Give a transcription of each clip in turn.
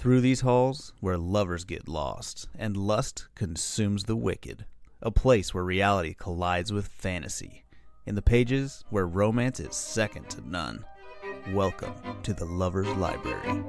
Through these halls, where lovers get lost and lust consumes the wicked, a place where reality collides with fantasy, in the pages where romance is second to none. Welcome to the Lover's Library.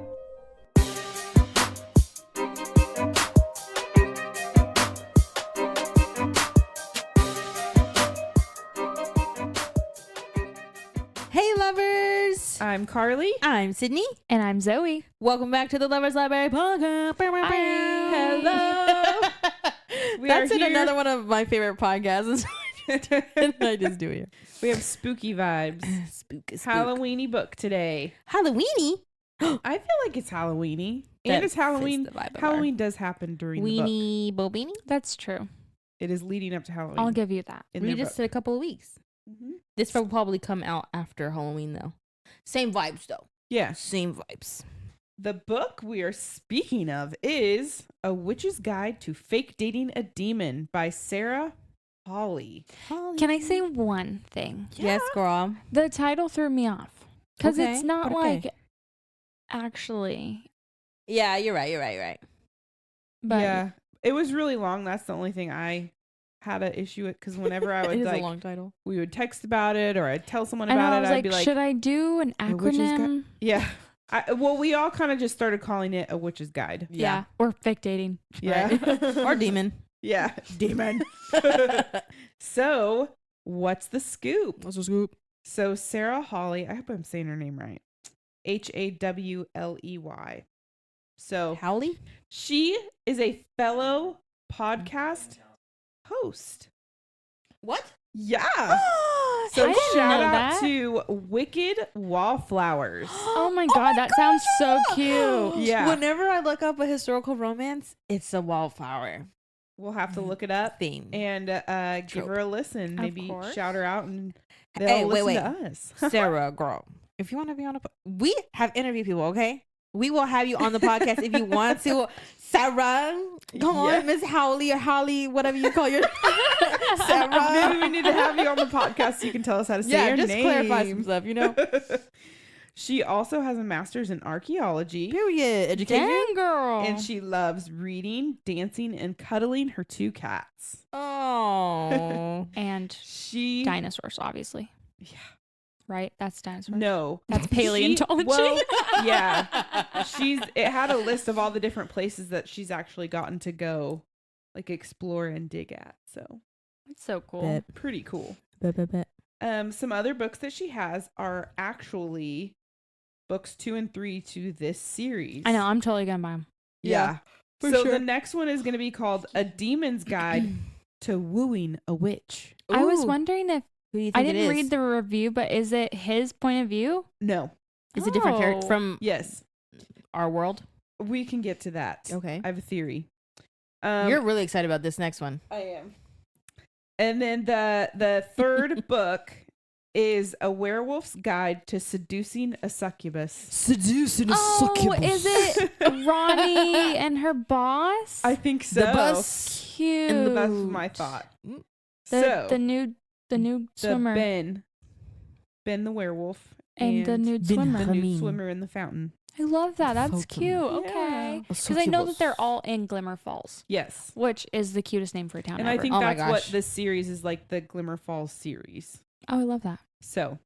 Hey lovers! I'm Carly. I'm Sydney. And I'm Zoe. Welcome back to the Lovers Library podcast. Hello. That's in another one of my favorite podcasts. I just do it. We have spooky vibes. Spook. Halloweeny book today. Halloweeny. I feel like it's Halloweeny. And it's Halloween. fits the vibe of Halloween does happen during the book. Weenie Bobini. That's true. It is leading up to Halloween. I'll give you that. in We their just book. did a couple of weeks. Mhm. This will probably come out after Halloween though. Same vibes though. Yeah. Same vibes. The book we are speaking of is A Witch's Guide to Fake Dating a Demon by Sarah Hawley. Can I say one thing? Yes, girl. The title threw me off. Because Okay, it's not ¿por qué? like actually. Yeah, you're right. But Yeah. It was really long. That's the only thing I had an issue with, because whenever I It would is a like long title. we would text about it or I'd tell someone I know, about I it, was I'd like, be like, should I do an A Witch's acronym? yeah. Well, we all kind of just started calling it A Witch's Guide. Yeah. Or fake dating. Yeah. Or demon. Yeah. Demon. So, what's the scoop? What's the scoop? So, Sarah Hawley, I hope I'm saying her name right. Hawley. So, Howley? she is a fellow podcast host. What? Yeah. Oh, So, I didn't shout know out that. to Wicked Wallflowers. Oh my god, that sounds so cute. Yeah. Whenever I look up a historical romance, it's a wallflower We'll have to look it up theme. and give her a listen. Maybe course. shout her out and they'll Hey, listen wait. to us. Sarah, girl, if you want to be on a, we have interviewed people, okay? We will have you on the podcast if you want to. Sarah, come Yeah. on, Miss Howley or Holly, whatever you call your Sarah. Maybe we need to have you on the podcast so you can tell us how to say your just name. clarify some stuff, you know? She also has a master's in archaeology. Period. Education. Dang, girl. And she loves reading, dancing, and cuddling her two cats. Oh. And She dinosaurs, obviously. Yeah. Right? That's dinosaurs. No. That's paleontology. Yeah. It had a list of all the different places that she's actually gotten to go, like explore and dig at. So That's so cool. Bet. pretty cool. Bet. Some other books that she has are actually books 2 and 3 to this series. I know, I'm totally gonna buy them. Yeah. for So sure. the next one is going to be called A Demon's Guide to Wooing a Witch. I was Ooh. wondering if Who do you I think it didn't is? read the review, but is it his point of view? No. It's a different character Oh. from Yes. our world. We can get to that. Okay. I have a theory. You're really excited about this next one. I am. And then the third book is A Werewolf's Guide to Seducing a Succubus. Seducing Oh, is it Ronnie and her boss? I think so. The bus Cute. and the That's my thought. Mm. So The new the swimmer Ben the werewolf, and the nude Ben swimmer. the nude Ramin. swimmer in the fountain. I love that. That's Fulton. cute. Okay. Yeah. Because I know that they're all in Glimmer Falls, Yes. which is the cutest name for a town And ever. I think Oh my that's what gosh. this series is like, the Glimmer Falls series. Oh, I love that. So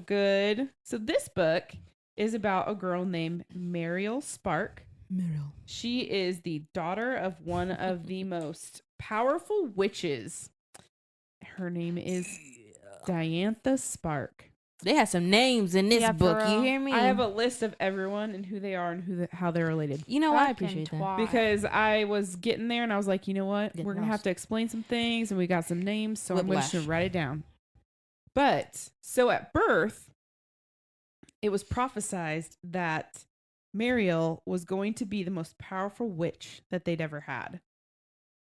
good. So this book is about a girl named Mariel Spark. Meryl. She is the daughter of one of the most powerful witches. Her name is Diantha Spark. They have some names in this Yeah, for book. You real. hear me? I have a list of everyone and who they are and how they're related. You know what? I Fucking appreciate that. twat. Because I was getting there and I was like, you know what? Getting We're going to have lost. to explain some things and we got some names. So I'm Whiplash. going to write it down. But so at birth, it was prophesized that Mariel was going to be the most powerful witch that they'd ever had.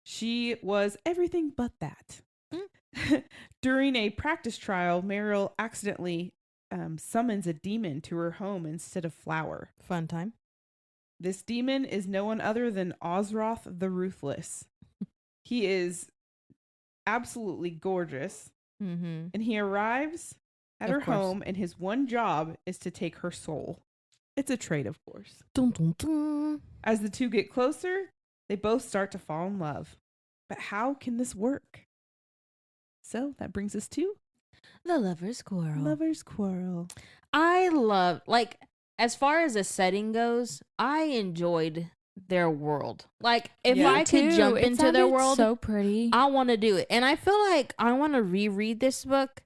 She was everything but that. During a practice trial, Mariel accidentally summons a demon to her home instead of Flower. Fun time. This demon is no one other than Ozroth the Ruthless. He is absolutely gorgeous, Mm-hmm. and he arrives at Of her course. home, and his one job is to take her soul. It's a trait, of course. Dun, dun, dun. As the two get closer, they both start to fall in love. But how can this work? So that brings us to The Lover's Quarrel. Lover's Quarrel. I love, like, as far as the setting goes, I enjoyed their world. Like, if Yeah. I could Too. jump It into their sounded world, so pretty. I want to do it. And I feel like I want to reread this book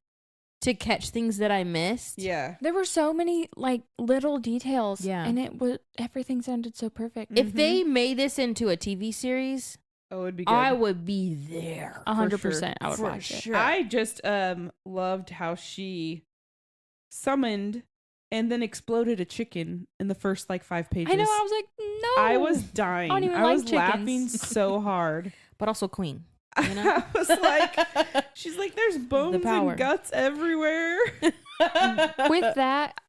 to catch things that I missed. Yeah. There were so many like little details. Yeah. And it was everything sounded so perfect. If they made this into a TV series, Oh, it'd be good. I would be there. 100%. I would For watch it. sure. I just loved how she summoned and then exploded a chicken in the first like 5 pages. I know. I was like, no. I was dying. I don't even I like was laughing chickens. so hard. But also Queen. You know? I was like, she's like, there's bones power. and guts everywhere. With that,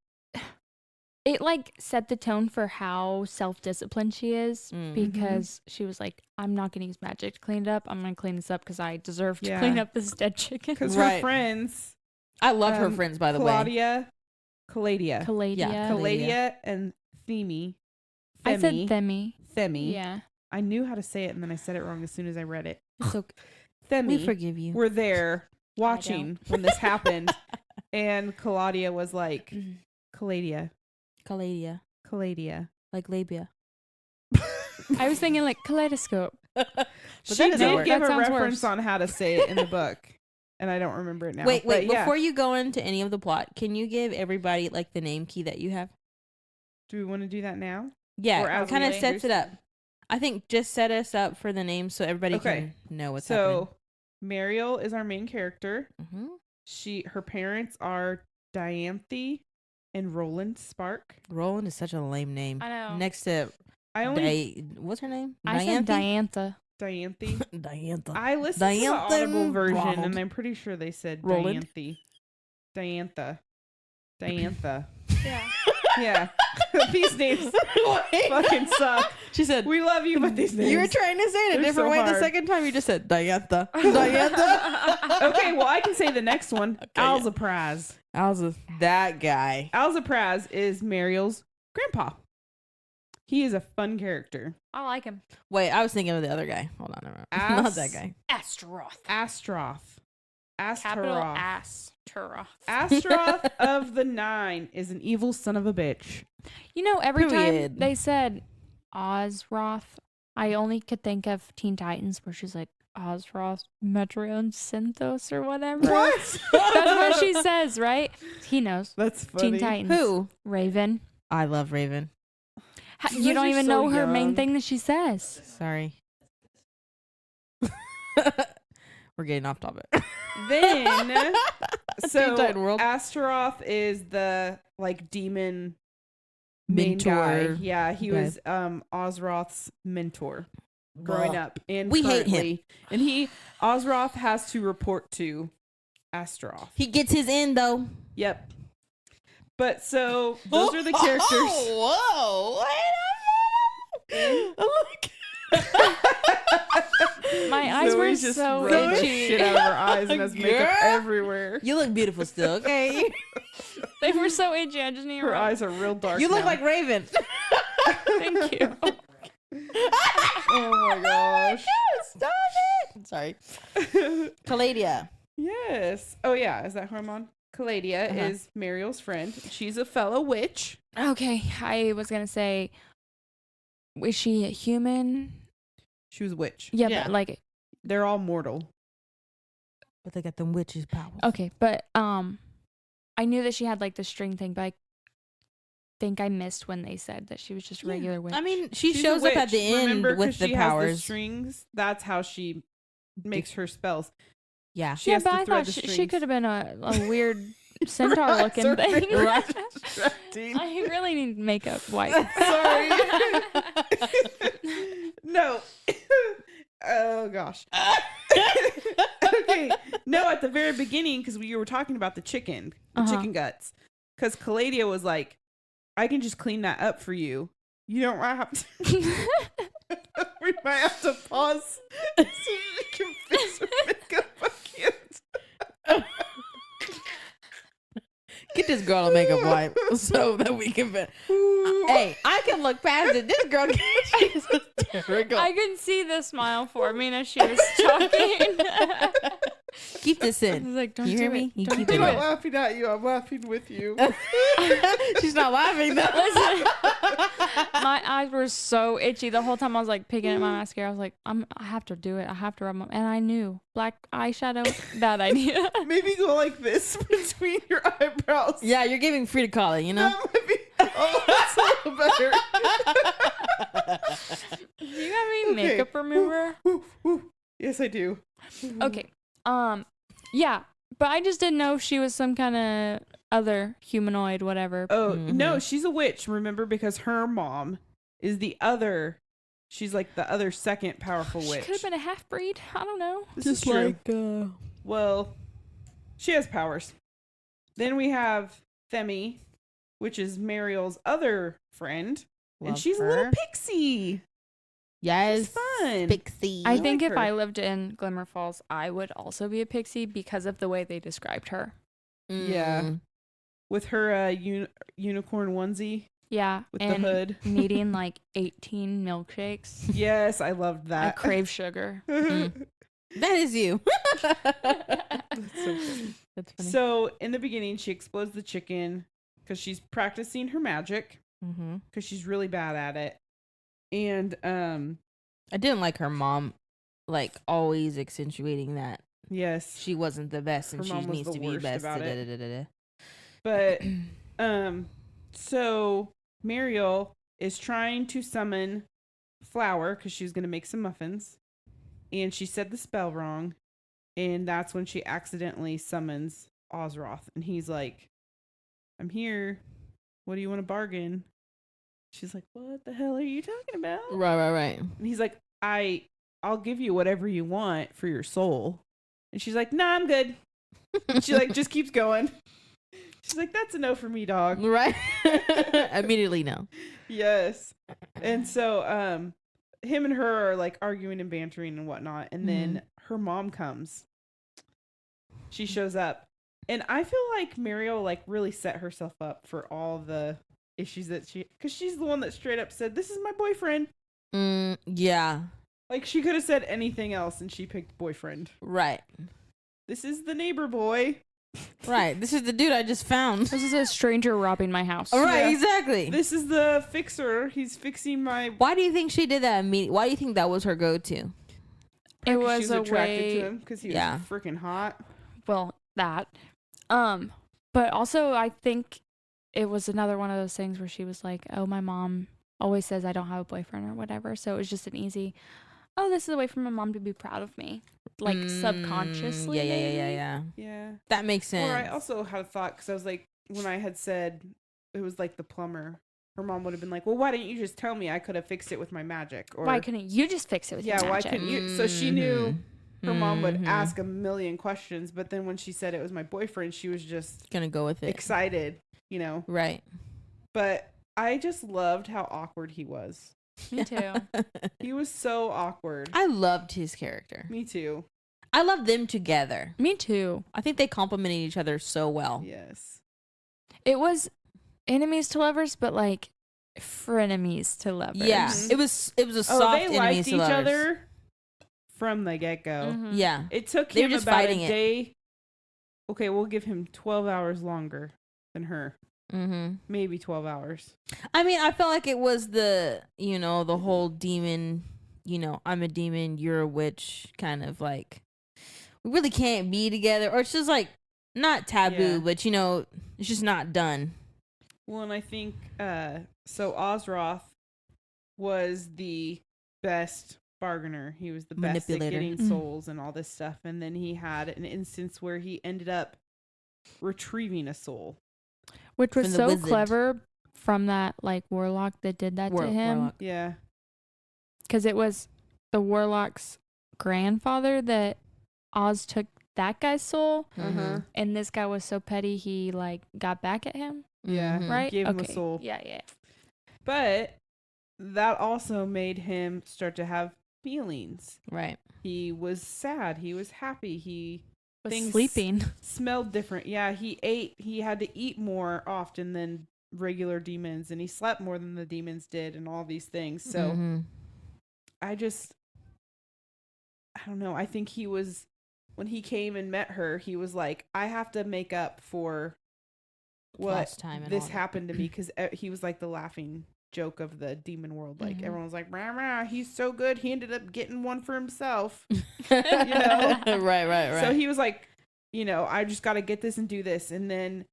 it like set the tone for how self-disciplined she is Mhm. because she was like, I'm not going to use magic to clean it up. I'm going to clean this up because I deserve to Yeah. clean up this dead chicken. Because Right. her friends, I love her Um, friends, by the way. Calladia, Calladia. Yeah. Calladia, and Themi. I said Themi. Themi. Themi. Yeah. I knew how to say it, and then I said it wrong as soon as I read it. So Themi. we forgive you. Were there watching when this happened, and Calladia was like, Calladia, Calladia, like labia. I was thinking like kaleidoscope. she that doesn't did work. give That a sounds reference worse. on how to say it in the book, and I don't remember it now. Wait, But yeah. before you go into any of the plot, can you give everybody like the name key that you have? Do we want to do that now? Or Yeah, as kind of we sets it up. understand? I think just set us up for the name so everybody Okay. can know what's So, Mariel is our main character. happening. Her parents are Dianthe and Roland Spark. Roland is such a lame name. I know. Next to I only what's her name? I said Diantha. Dianthe. Diantha. I listened to the Dianthe Audible version, Ronald. and I'm pretty sure they said Roland. Dianthe. Diantha. Yeah. Yeah. These names fucking suck. She said, We love you, but these names. you were trying to say it a They're different so way the hard. second time. You just said Diantha. Diantha. Okay, well, I can say the next one. yeah. Alzapraz. That guy. Alzapraz is Mariel's grandpa. He is a fun character. I like him. Wait, I was thinking of the other guy. Hold on. Never mind. Not that guy. Astroth. Astroth. Capital Astaroth. Astroth. Astroth of the Nine is an evil son of a bitch. You know, every Period. time they said Ozroth, I only could think of Teen Titans where she's like, Ozroth, Metron Synthos or whatever. What? That's what she says, right? He knows. That's funny. Teen Titans. Who? Raven. I love Raven. You You guys don't are even so know her main young. thing that she says. Sorry. We're getting off topic. Then, so Titan world. Astaroth is the like demon main guy. Mentor. Yeah, he Okay. was Ozroth's mentor growing up, and We hate him. currently. And Ozroth has to report to Astaroth. He gets his end though. Yep. But so those are the characters. Whoa! Wait a minute. My eyes were Zoe's just so rubbed the itchy. shit out of her eyes and has makeup Girl. everywhere. You look beautiful still, okay? They were so itchy. I just need Her eyes are real dark. You look now. like Raven. Thank you. Oh my gosh. Stop it. Sorry. Calladia. Yes. Oh yeah. Is that who I'm on? Calladia Uh-huh. is Mariel's friend. She's a fellow witch. Okay, I was gonna say, is she a human? She was a witch. Yeah, Yeah. but like, They're all mortal. But they got them witches powers. okay, but I knew that she had like the string thing, but I think I missed when they said that she was just a Yeah. regular witch. I mean, she She's a shows up at witch. the end Remember, 'cause with the she has powers. strings. That's how she makes her spells. Yeah. She yeah, has but to I thread thought the she strings. could have been a weird centaur looking Sorry, thing. right, distracting. I really need makeup white. Sorry. No. Oh gosh. Okay. No, at the very beginning, because you were talking about the chicken chicken guts. Because Calladia was like, I can just clean that up for you. You don't have to. We might have to pause so you can fix her makeup again. Get this girl a makeup wipe so that we can. Hey, I can look past it. This girl, she's hysterical. I can see the smile forming as she was talking. Keep this I was in. like, don't You do hear it. me? You Don't keep do it I'm not in. laughing at you. I'm laughing with you. She's not laughing though. Listen, my eyes were so itchy the whole time I was like picking at my mascara. I was like, I have to do it. I have to rub them. And I knew black eyeshadow, bad idea. Maybe go like this between your eyebrows. Yeah, you're giving free to call it, you know? That might be. Oh, that's a little better. Do you have any Okay. makeup remover? Yes, I do. Okay. Yeah, but I just didn't know if she was some kind of other humanoid, whatever. Oh, Mhm. no, she's a witch, remember? Because her mom is the other. She's like the other second powerful She witch. could have been a half breed. I don't know. This is true. Well, she has powers. Then we have Themi, which is Mariel's other friend. And Love she's a her. little pixie. Yes. She's fun. Pixie. I like think if her. I lived in Glimmer Falls, I would also be a pixie because of the way they described her. Yeah. With her unicorn onesie Yeah, with and the hood. needing like 18 milkshakes. Yes, I loved I that. crave sugar. That is you. That's so funny. That's funny. So in the beginning, she explodes the chicken because she's practicing her magic Mm-hmm. because she's really bad at it. And I didn't like her mom, like always accentuating that yes, she wasn't the best and Her she mom was needs the to be worst best. about it. Da-da-da-da-da. but so Mariel is trying to summon Flour because she was going to make some muffins, and she said the spell wrong, and that's when she accidentally summons Ozroth, and he's like, "I'm here. What do you want to bargain?" She's like, "What the hell are you talking about?" Right. And he's like, I'll give you whatever you want for your soul. And she's like, "Nah, I'm good." And she like just keeps going. She's like, "That's a no for me, dog." Right. Immediately no. Yes. And so him and her are like arguing and bantering and whatnot. And then her mom comes. She shows up. And I feel like Mariel like really set herself up for all the issues that because she's the one that straight up said, "This is my boyfriend." Yeah. Like she could have said anything else and she picked boyfriend. Right. "This is the neighbor boy." Right. This is the dude I just found. This is a stranger robbing my house. All right. Yeah. Exactly. "This is the fixer. He's fixing my." Why do you think she did that? Why do you think that was her go-to? It She was a attracted way. to him because he was Yeah. freaking hot. Well, that. But also I think it was another one of those things where she was like, "Oh, my mom always says I don't have a boyfriend or whatever." So it was just an easy, "Oh, this is a way for my mom to be proud of me." Like subconsciously. Yeah. maybe. Yeah. That makes sense. Or I also had a thought because I was like, when I had said it was like the plumber, her mom would have been like, "Well, why didn't you just tell me? I could have fixed it with my magic." Or Why couldn't you just fix it with your why magic? couldn't you? So she knew her mom would Mhm. ask a million questions, but then when she said it was my boyfriend, she was just Gonna go with it. excited, Right. But I just loved how awkward he was. Me too. He was so awkward. I loved his character. Me too. I love them together. Me too. I think they complemented each other so well. Yes. It was enemies to lovers, but like frenemies to lovers. Yeah, Mhm. it was a Oh, soft they enemies liked to each lovers. other from the get-go. Mhm. Yeah, It took They were him just about fighting a it. day. Okay, we'll give him 12 hours longer than her. Maybe 12 hours. I mean, I felt like it was the the whole demon. I'm a demon, you're a witch, kind of like we really can't be together, or it's just like not taboo, Yeah. but it's just not done. Well, and I think so Ozroth was the best bargainer. He was the best at Manipulator. getting Mm. souls and all this stuff. And then he had an instance where he ended up retrieving a soul. Which was From the so wizard. clever from that like warlock that did that to him. Warlock. Yeah. Because it was the warlock's grandfather that Oz took that guy's soul, Uh-huh. and this guy was so petty he like got back at him. Yeah. Mhm. Right? Gave him a Okay. soul. Yeah. But that also made him start to have feelings. Right. He was sad. He was happy. He things sleeping. smelled different. Yeah, he had to eat more often than regular demons, and he slept more than the demons did, and all these things. So Mhm. I don't know. I think when he came and met her, he was like, I have to make up for what Lost time and this all that. happened to me, because he was like the laughing joke of the demon world. Like everyone was like, rah, rah, he's so good. He ended up getting one for himself. Right. So he was like, I just got to get this and do this. And then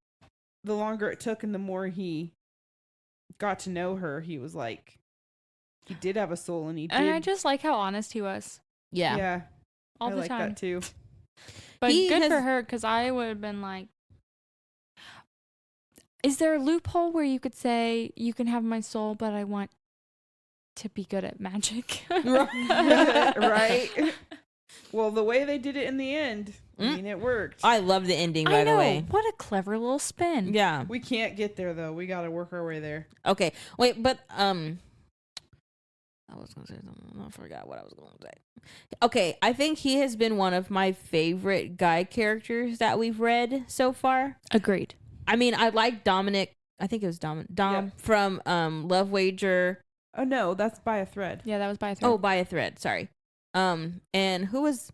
the longer it took and the more he got to know her, he was like, he did have a soul, and he did. And I just like how honest he was yeah. all I the like time. that too. But He good for has- her, because I would have been like, is there a loophole where you could say, you can have my soul, but I want to be good at magic? Right? Well, the way they did it in the end, I mean, it worked. I love the ending, I by know. the way. What a clever little spin. Yeah. We can't get there though. We got to work our way there. Okay. Wait, but I was gonna say something. I forgot what I was gonna say. Okay, I think he has been one of my favorite guy characters that we've read so far. Agreed. I mean, I like Dominic. I think it was Dom Yep. from Love Wager. Oh no, that's by a thread. Yeah, that was by a thread. Oh, by a thread. Sorry. And who was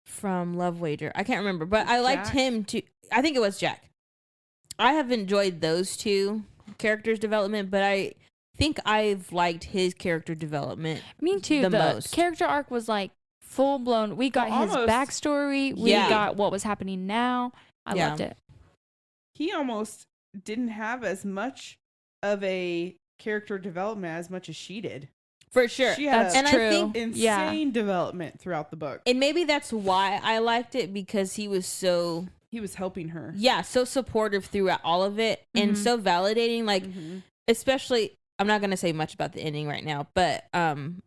from Love Wager? I can't remember, but I liked Jack? him too. I think it was Jack. I have enjoyed those two characters' development, but I think I've liked his character development. Me too. the The most. character arc was like full blown. We got his Almost. backstory. We Yeah. got what was happening now. I Yeah. loved it. He almost didn't have as much of a character development as much as she did. For sure. She had That's and true. I think insane development throughout the book. and maybe that's why I liked it, because he was so He was helping her. so supportive throughout all of it and Mhm. so validating, like Mhm. especially I'm not going to say much about the ending right now, but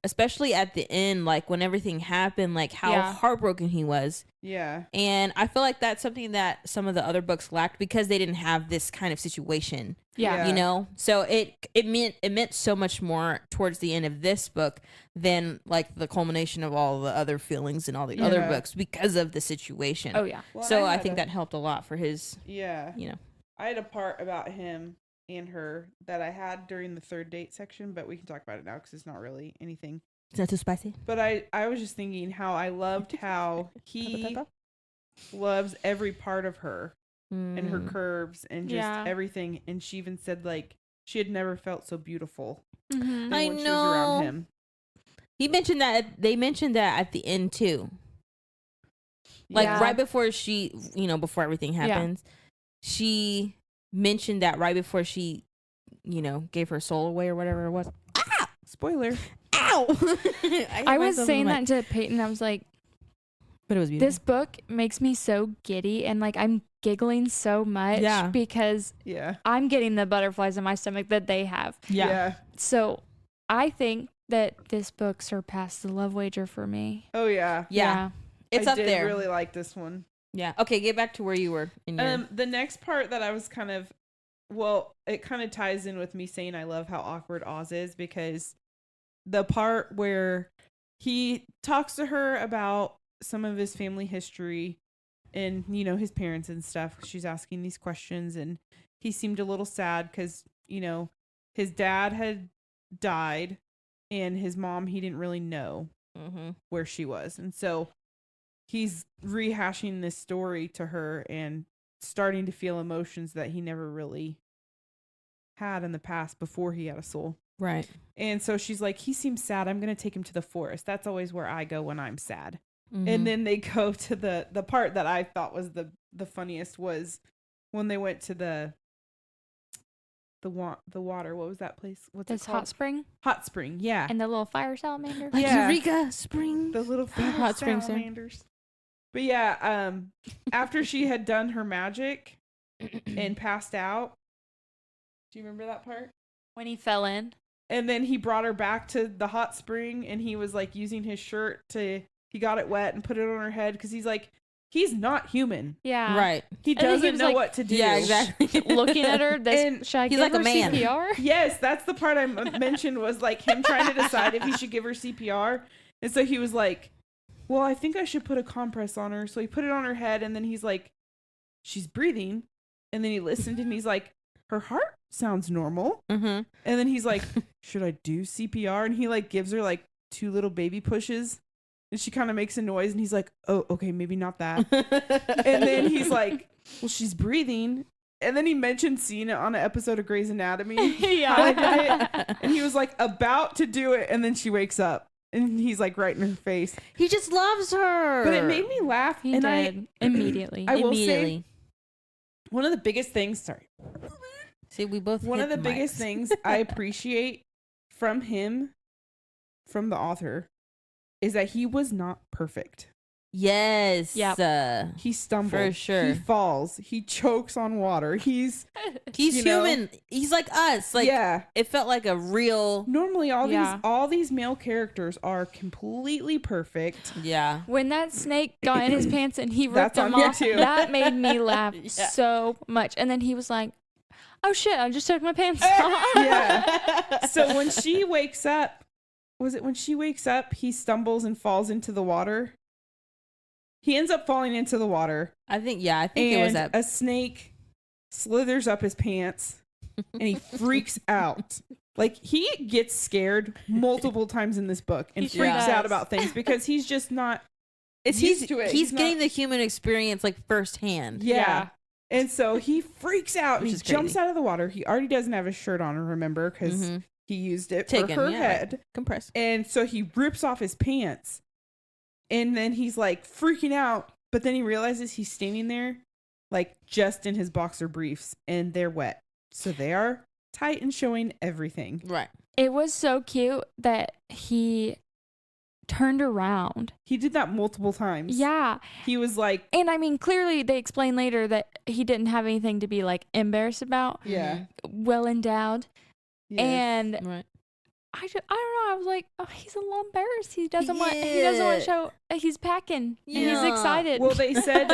especially at the end, like when everything happened, like how Yeah. heartbroken he was. Yeah. And I feel like that's something that some of the other books lacked, because they didn't have this kind of situation, Yeah. you know? So it meant so much more towards the end of this book than like the culmination of all the other feelings in all the other Yeah. books because of the situation. Oh yeah. Well, So and I had think a- that helped a lot for his, Yeah. you know. I had a part about him and her that I had during the third date section, but we can talk about it now because it's not really anything. Is that too spicy? But I was just thinking how I loved how he loves every part of her and her curves and just Yeah. everything. And she even said like she had never felt so beautiful Mhm. than I when she was around know. him. He mentioned that they mentioned that at the end too. Like Yeah. right before she, before everything Yeah. happens, she mentioned that right before she, gave her soul away or whatever it was. Spoiler. Ow! I was saying that to Peyton. I was like, but it was beautiful. this book makes me so giddy, and like I'm giggling so much Yeah. because Yeah. I'm getting the butterflies in my stomach that they have. yeah. So I think that this book surpassed the Love Wager for me. Oh yeah. Yeah. It's I up did there. really like this one. Yeah. Okay, get back to where you were in your The next part that I was it kind of ties in with me saying I love how awkward Oz is, because the part where he talks to her about some of his family history and, his parents and stuff. She's asking these questions and he seemed a little sad because, his dad had died and his mom, he didn't really know where she was. And so he's rehashing this story to her and starting to feel emotions that he never really had in the past before he had a soul. right. And so she's like, he seems sad. I'm going to take him to the forest. That's always where I go when I'm sad. Mm-hmm. And then they go to the part that I thought was the funniest was when they went to the water. What was that place? What's This it called? hot spring Hot spring. Yeah. and the little fire salamander. like yeah. Eureka Spring. The little Hot springs there. salamanders. But yeah, after she had done her magic and passed out, do you remember that part? When he fell in. And then he brought her back to the hot spring, and he was like using his shirt he got it wet and put it on her head because he's like, he's not human. Yeah. Right. He then he doesn't was know like- what to do. Yeah, exactly. Looking at her, And should I he's give like a her man. CPR? Yes, that's the part I mentioned was like him trying to decide if he should give her CPR. And so he was like, well, I think I should put a compress on her. So he put it on her head, and then he's like, she's breathing. And then he listened, and he's like, her heart sounds normal. Mm-hmm. And then he's like, should I do CPR? And he like gives her like 2 little baby pushes. And she kind of makes a noise, and he's like, oh, okay, maybe not that. And then he's like, well, she's breathing. And then he mentioned seeing it on an episode of Grey's Anatomy. Yeah. And he was like about to do it, and then she wakes up. And he's like right in her face. He just loves her. But it made me laugh. He and did immediately. I will say, Immediately. one of the biggest things, See, we both one hit of the biggest mics. things I appreciate from him, from the author, is that he was not perfect. Yes. Yep. He stumbles. For sure. He falls. He chokes on water. He's He's you know? human. He's like us. Like, yeah. it felt like a real. Normally, Yeah. all these male characters are completely perfect. Yeah. When that snake got in his pants and he ripped That's them on here off, too. that made me laugh Yeah. so much. And then he was like, oh shit, I just took my pants off. Yeah. So when she wakes up, he stumbles and falls into the water. He ends up falling into the water. I think it And was that. a snake slithers up his pants and he freaks out. Like, he gets scared multiple times in this book and He freaks does. out about things because he's just not It's used to it. He's He's getting not- the human experience like firsthand. Yeah. And so he freaks out and Which he is jumps crazy. out of the water. He already doesn't have his shirt on, remember, because Mhm. he used it Taken, for her yeah, head. right. Compressed. And so he rips off his pants. And then he's like freaking out. But then he realizes he's standing there like just in his boxer briefs and they're wet. So they are tight and showing everything. Right. It was so cute that he turned around. He did that multiple times. Yeah. He was like, And I mean, clearly they explain later that he didn't have anything to be like embarrassed about. yeah. Well endowed. Yes. And Right. I don't know. I was like, oh, he's a little embarrassed. He doesn't want Yeah. to show he's packing. And he's Yeah. excited. Well, they said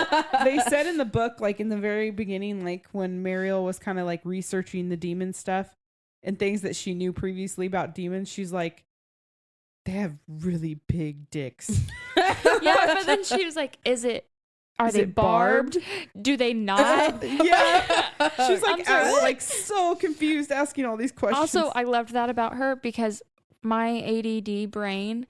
in the book, like in the very beginning, like when Mariel was kind of like researching the demon stuff and things that she knew previously about demons, she's like, they have really big dicks. Yeah, but then she was like, are Is they it barbed? barbed? Do they not? Yeah. She's I'm like, sorry. like so confused asking all these questions. Also, I loved that about her because my ADD brain,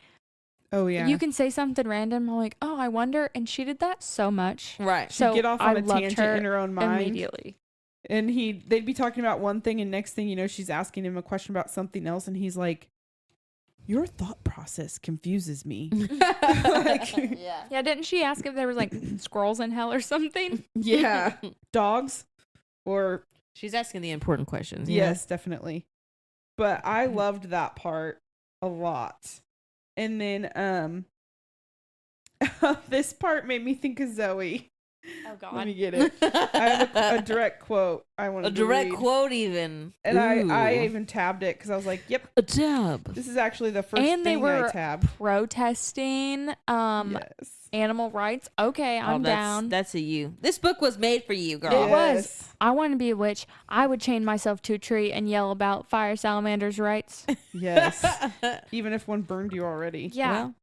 oh yeah. you can say something random. I'm like, oh, I wonder. And she did that so much. Right. She'd So get off I on a loved tangent her in her own mind. immediately. And they'd be talking about one thing, and next thing you know, she's asking him a question about something else, and he's like, your thought process confuses me. Like, Yeah. Yeah, didn't she ask if there was like squirrels in hell or something? yeah. Dogs? Or, She's asking the important questions. you yes, definitely. But I loved that part a lot. And then, this part made me think of Zoe. Oh Let me God. get know? it. I have a direct quote I wanted A to direct read. quote, even. And I Ooh. even tabbed it because I was like, yep, A tab. this is actually the first And they thing were I tabbed. Protesting Yes. animal rights. Okay, I'm down. That's a you. This book was made for you, girl. It was. Yes. I want to be a witch. I would chain myself to a tree and yell about fire salamanders' rights. Yes. Even if one burned you already. Yeah. Well,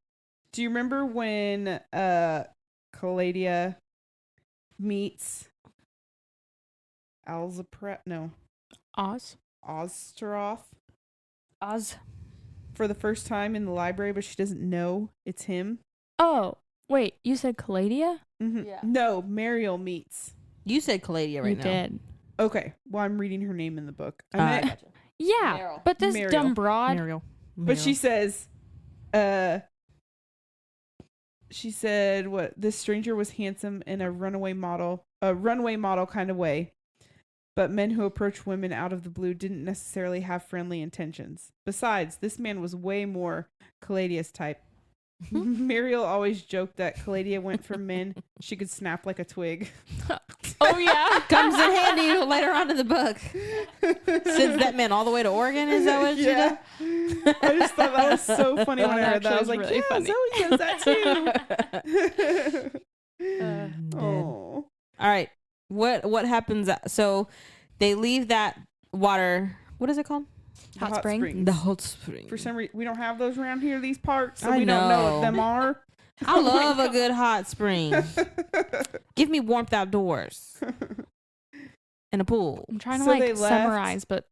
Do you remember when Caladia meets Alzapret? No, Oz. Oztaroth Oz. for the first time in the library, but she doesn't know it's him? Oh, wait. You said Caladia? Mhm. Yeah. No, Mariel meets. you said Caladia right you now. did. Okay, well, I'm reading her name in the book. I I meant, gotcha. Yeah. Meryl. But this Mariel. dumb broad. Muriel. but she says, she said, what, this stranger was handsome in a runway model kind of way. But men who approached women out of the blue didn't necessarily have friendly intentions. Besides, this man was way more Caladia's type. Mariel always joked that Caladia went for men she could snap like a twig. Oh, yeah. Comes in handy later on in the book. Sends that man all the way to Oregon. Is that what she Yeah. did? I just thought that was so funny when I That heard that. I was actually like, is yeah, really Zoe does that too. Dead. Oh. All right. What happens? So they leave that water. What is it called? The Hot spring. springs. The hot spring. For some reason, we don't have those around here, these parts, so I we don't know know. what them are. I love a good hot spring. Give me warmth outdoors and a pool. I'm trying to So they left, summarize, but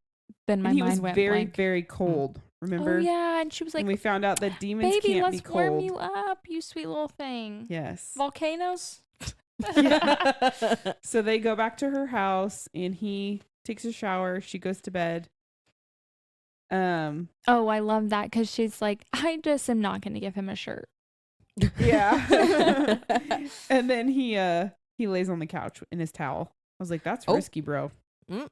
then my And he mind was went very, blank. very cold. Remember? Oh yeah, and she was like, and we found out that demons "Baby, can't let's be warm cold. you up, you sweet little thing." Yes. Volcanoes. Yeah. So they go back to her house, and he takes a shower. She goes to bed. Oh, I love that because she's like, I just am not going to give him a shirt. Yeah. And then he lays on the couch in his towel. I was like, that's risky, bro. Mm.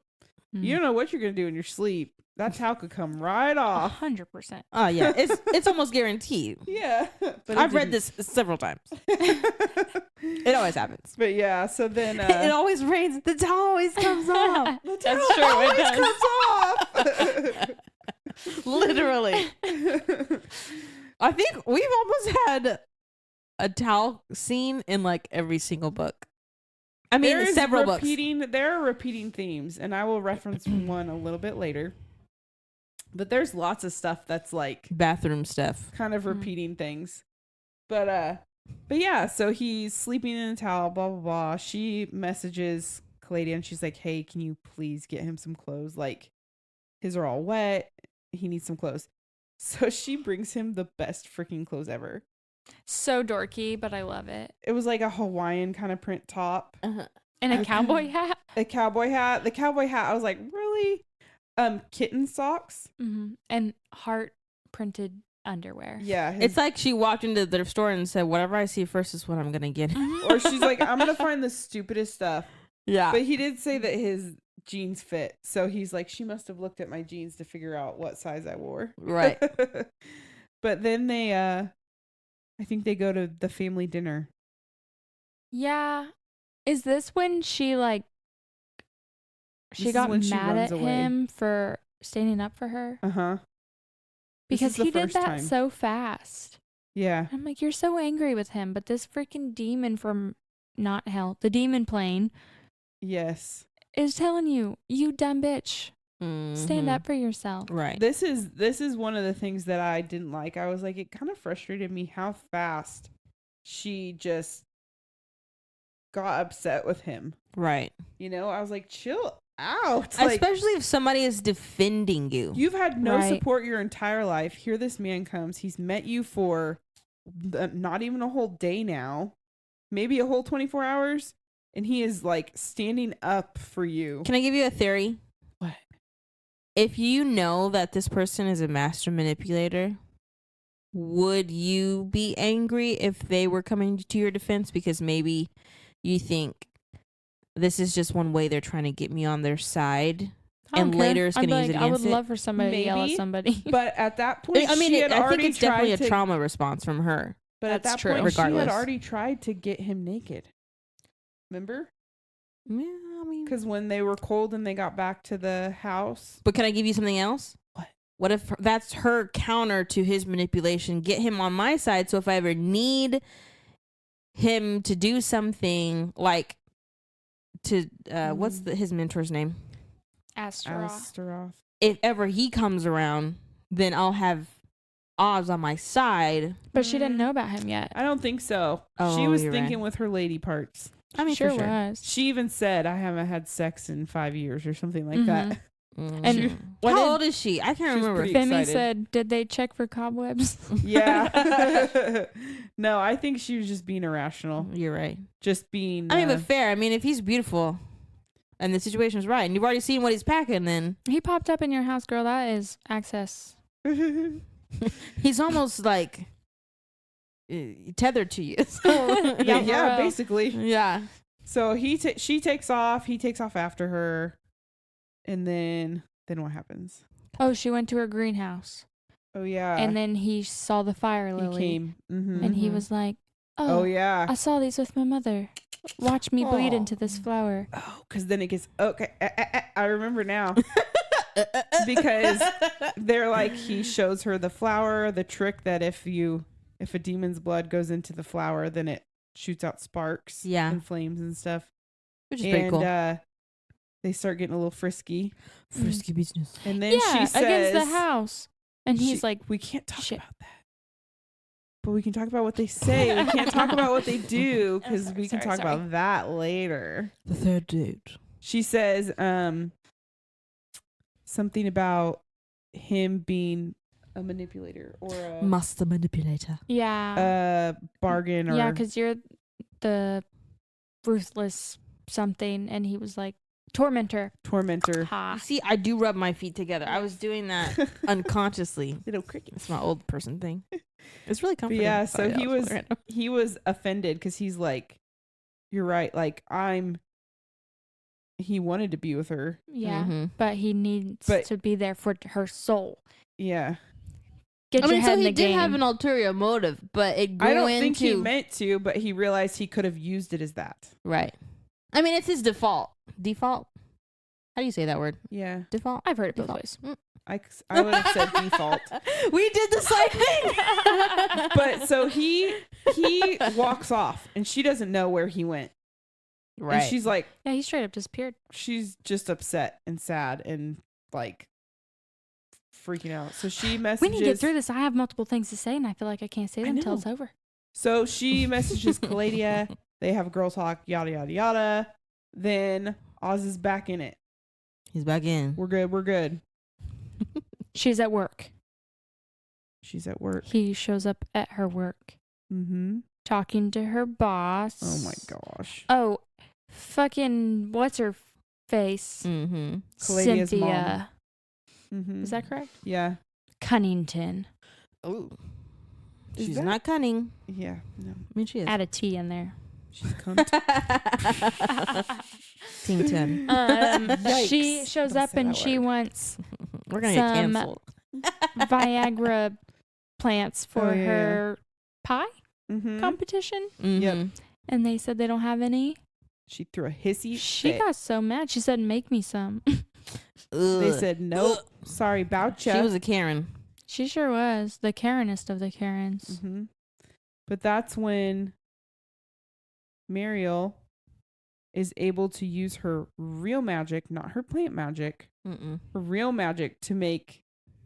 You don't know what you're gonna do in your sleep. That towel could come right off. 100%. Oh yeah, it's almost guaranteed. Yeah. But I've read this several times. It always happens. But yeah, so then It always rains. The towel always comes off. the That's towel true, it always does. comes off. Literally. I think we've almost had a towel scene in like every single book. I mean, There is several books. There are repeating themes, and I will reference one a little bit later. But there's lots of stuff that's like Bathroom stuff. kind of repeating things. But yeah, so he's sleeping in a towel, blah blah blah. She messages Caladia and she's like, "Hey, can you please get him some clothes? Like his are all wet. He needs some clothes." So she brings him the best freaking clothes ever. So dorky, but I love it. It was like a Hawaiian kind of print top, Uh-huh. And a cowboy hat. a cowboy hat. The cowboy hat, I was like, really? Kitten socks. Mm-hmm. And heart printed underwear. Yeah, It's like she walked into the store and said, "Whatever I see first is what I'm gonna get." or she's like, "I'm gonna find the stupidest stuff." Yeah. But he did say that his jeans fit, so he's like, she must have looked at my jeans to figure out what size I wore. Right. But then they, I think they go to the family dinner. Yeah. Is this when she This is got when she mad runs at away. him for standing up for her? Uh-huh. Because he did that so fast. Yeah. I'm like, you're so angry with him, but this freaking demon from not hell, the demon plane, Yes. is telling you, you dumb bitch, stand Mhm. up for yourself. Right. This is one of the things that I didn't like. I was like, it kind of frustrated me how fast she just got upset with him. Right. You know, I was like, chill out. Like, Especially if somebody is defending you. you've had no Right. support your entire life. Here this man comes. He's met you for not even a whole day now. Maybe a whole 24 hours. And he is like standing up for you. Can I give you a theory? What? If you know that this person is a master manipulator, would you be angry if they were coming to your defense? Because maybe you think this is just one way they're trying to get me on their side, I don't and care. later it's I'd going to be use it like, I would against it. love for somebody to yell at Maybe, somebody. But at that point, I mean, she had I think already it's definitely a tried to, trauma response from her. But at That's that true. point, she had Regardless. already tried to get him naked. Remember? Yeah, I mean, Because when they were cold and they got back to the house. but can I give you something else? What? What if that's her counter to his manipulation? Get him on my side, so if I ever need him to do something, like to what's his mentor's name? Astaroth. Astaroth. If ever he comes around, then I'll have Oz on my side. But she didn't know about him yet. I don't think so. Oh, She was you're thinking right. with her lady parts. I mean, sure for sure. was. She even said, I haven't had sex in 5 years or something like that. Mhm. And How old is she? I can't she was remember. pretty Femi excited. said, did they check for cobwebs? Yeah. No, I think she was just being irrational. You're right. Just being. I mean, but fair. I mean, if he's beautiful and the situation's right, and you've already seen what he's packing, then He popped up in your house, girl. That is access. he's almost like tethered to you. So, yeah, for real. basically. yeah. So she takes off. He takes off after her, and then what happens? Oh, she went to her greenhouse. Oh yeah, And then he saw the fire he lily. came. Mm-hmm. And he Mhm. was like, Oh oh, yeah. I saw these with my mother. Watch me bleed Aw. into this flower. Oh, because then it gets okay. I remember now because they're like he shows her the flower, the trick that if a demon's blood goes into the flower, then it shoots out sparks, Yeah. and flames and stuff. Which is pretty cool. They start getting a little frisky, Frisky business. and then Yeah, she says, against the house. And he's she- like, "We can't talk "Shit." about that." but we can talk about what they say. We can't talk about what they do because sorry, we can sorry, talk about that later. The third date. She says something about him being a manipulator or a Master manipulator. Yeah. bargain or Yeah, because you're the ruthless something, and he was like tormentor. tormentor. Ha. See, I do rub my feet together. I was doing that unconsciously. Little cricket. It's my old person thing. It's really But comforting. yeah, so Sorry, that he really was random. he was offended because he's like, you're right. Like he wanted to be with her. Yeah, Mhm. but he needs But- to be there for her soul. Yeah, Get I your mean, head so in he the did game. have an ulterior motive, but it grew I don't into think he meant to, but he realized he could have used it as that. right. I mean, it's his default. Default. How do you say that word? Yeah, Default. I've heard it both Default. ways. I would have said default. We did the same thing. But so he walks off, and she doesn't know where he went. Right. And she's like, Yeah, he straight up disappeared. she's just upset and sad and like freaking out. So she messages. We need to get through this. I have multiple things to say, and I feel like I can't say I them until know. it's over. So she messages Caladia. They have a girl talk, yada yada yada. Then Oz is back in it. He's back in. We're good. We're good. She's at work. She's at work. He shows up at her work, Mm-hmm. talking to her boss. Oh my gosh. Oh, fucking what's her face? Mm-hmm. Caladia's Cynthia. Mm-hmm. Is that correct? Yeah. Cunnington. Oh. Is She's that- not cunning. Yeah. No. I mean, she is. Add a T in there. She's cunt. Ting 10. She Yikes. shows Don't up say and that she word. wants We're going to get some canceled. Viagra plants for Oh, yeah, her pie Mm-hmm. competition. Yep. Mhm. And they said they don't have any. She threw a hissy She fit. got so mad. She said, make me some. They Ugh. said, nope. Sorry about ya. She was a Karen. She sure was. The Karenest of the Karens. Mm-hmm. But that's when Mariel is able to use her real magic, not her plant magic, Mm-mm. her real magic to make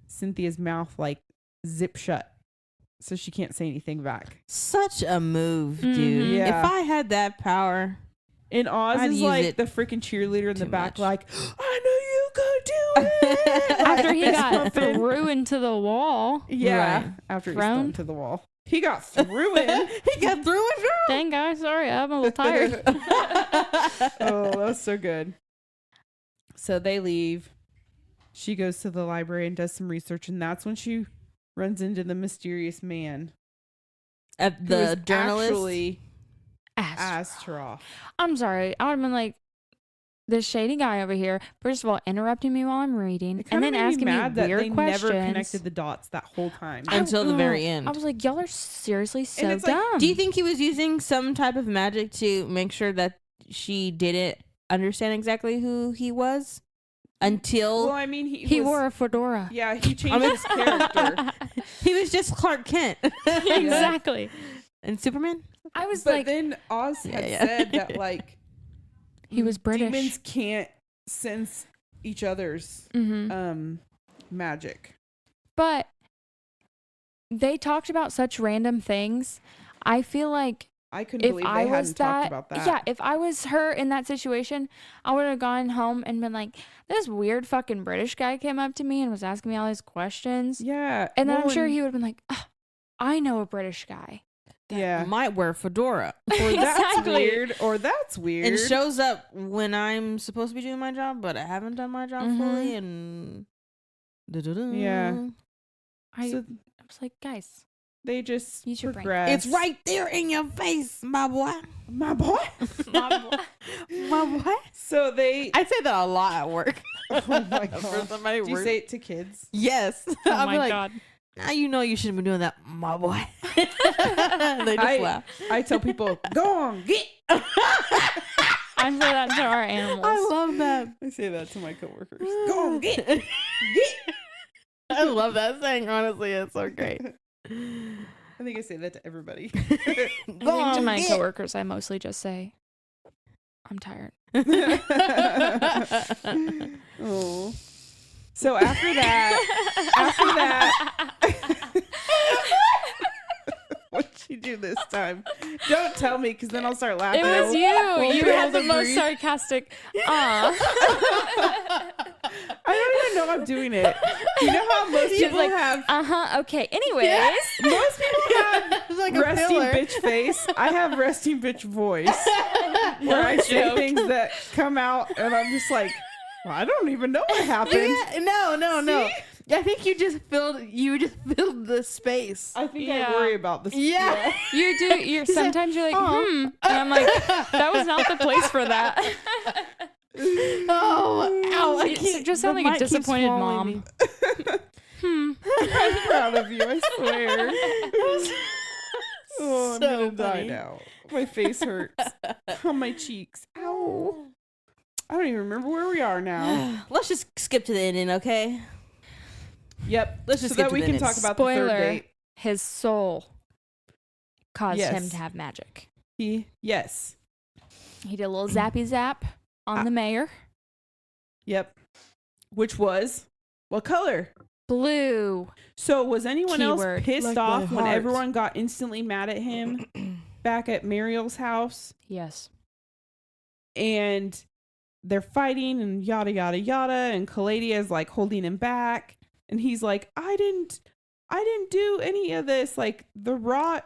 Cynthia's mouth like zip shut so she can't say anything back. Such a move, Mhm. dude. Yeah. If I had that power, And Oz I'd is use like it the freaking cheerleader in the too back, much. like, I knew you could do it. After he Fist got pumping. through into the wall. Yeah. Right. After he's Thrown. thrown to the wall. He got through it. he got through it, girl. Dang, guys. Sorry, I'm a little tired. Oh, that was so good. So they leave. She goes to the library and does some research, and that's when she runs into the mysterious man. At who the is journalist. actually Ass. asked her off. I'm sorry. I would have been like, this shady guy over here, first of all, interrupting me while I'm reading, It and kinda then made asking me mad that weird they questions. never connected the dots that whole time. Until the very know. end. I was like, y'all are seriously so it's like, dumb. Do you think he was using some type of magic to make sure that she didn't understand exactly who he was until Well, I mean, he was, wore a fedora? Yeah, he changed his character. he was just Clark Kent Exactly. and Superman? I was But like, then Oz had Yeah. said that, like, he was British. demons can't sense each other's hmm magic. But they talked about such random things. I feel like I couldn't if believe I they was hadn't talked that, about that. yeah, if I was her in that situation, I would have gone home and been like, this weird fucking British guy came up to me and was asking me all these questions. Yeah. And then I'm well, sure he would have been like, "Ugh, I know a British guy. Yeah. Might wear a fedora. Or that's Exactly. weird. Or that's weird. And shows up when I'm supposed to be doing my job, but I haven't done my job Mhm. fully. And Yeah. I So was like, guys, they just Use your brain. progress. it's right there in your face, my boy. My boy. My boy. So they. I say that a lot at work. oh my For god. somebody Do you work- say it to kids? Yes. oh I'll my be like, God. now you know you shouldn't be doing that, my boy. They just laugh. I tell people, go on, get. I say that to our animals. I love that. I say that to my coworkers. Go on, get. Get. I love that saying, honestly. It's so great. I think I say that to everybody. I think to my get. coworkers, I mostly just say, I'm tired. Oh. So after that, last time. Don't tell me, because then I'll start laughing. It was you. Won't You be had able the to most breathe. sarcastic. I don't even know I'm doing it. You know how most people have. Okay. Anyways, Most people have It's like a resting filler. bitch face. I have resting bitch voice, where I say joke. things that come out, and I'm just like, well, I don't even know what happened. Yeah, no. I think you just filled the space. I think Yeah. I worry about this. Yeah. you do. You're sometimes you're like, and I'm like, that was not the place for that. Oh, ow, I You can't- just sound the like a mic keeps disappointed swallowing mom. me. I'm proud of you, I swear. Oh, I'm So gonna die funny. now. My face hurts on my cheeks. Ow. I don't even remember where we are now. Let's just skip to the ending, okay? Yep. Let's just so skip that to we the can ending. talk about the Spoiler. third date. His soul caused him Yes. to have magic. Yes. He did a little zappy zap on the mayor. Yep. Which was what color? Blue. So was anyone Keyword. else pissed Like my off when heart. everyone got instantly mad at him back at Muriel's house? Yes. And they're fighting and yada yada yada, and Caladia is like holding him back, and he's like, I didn't do any of this. Like the rot,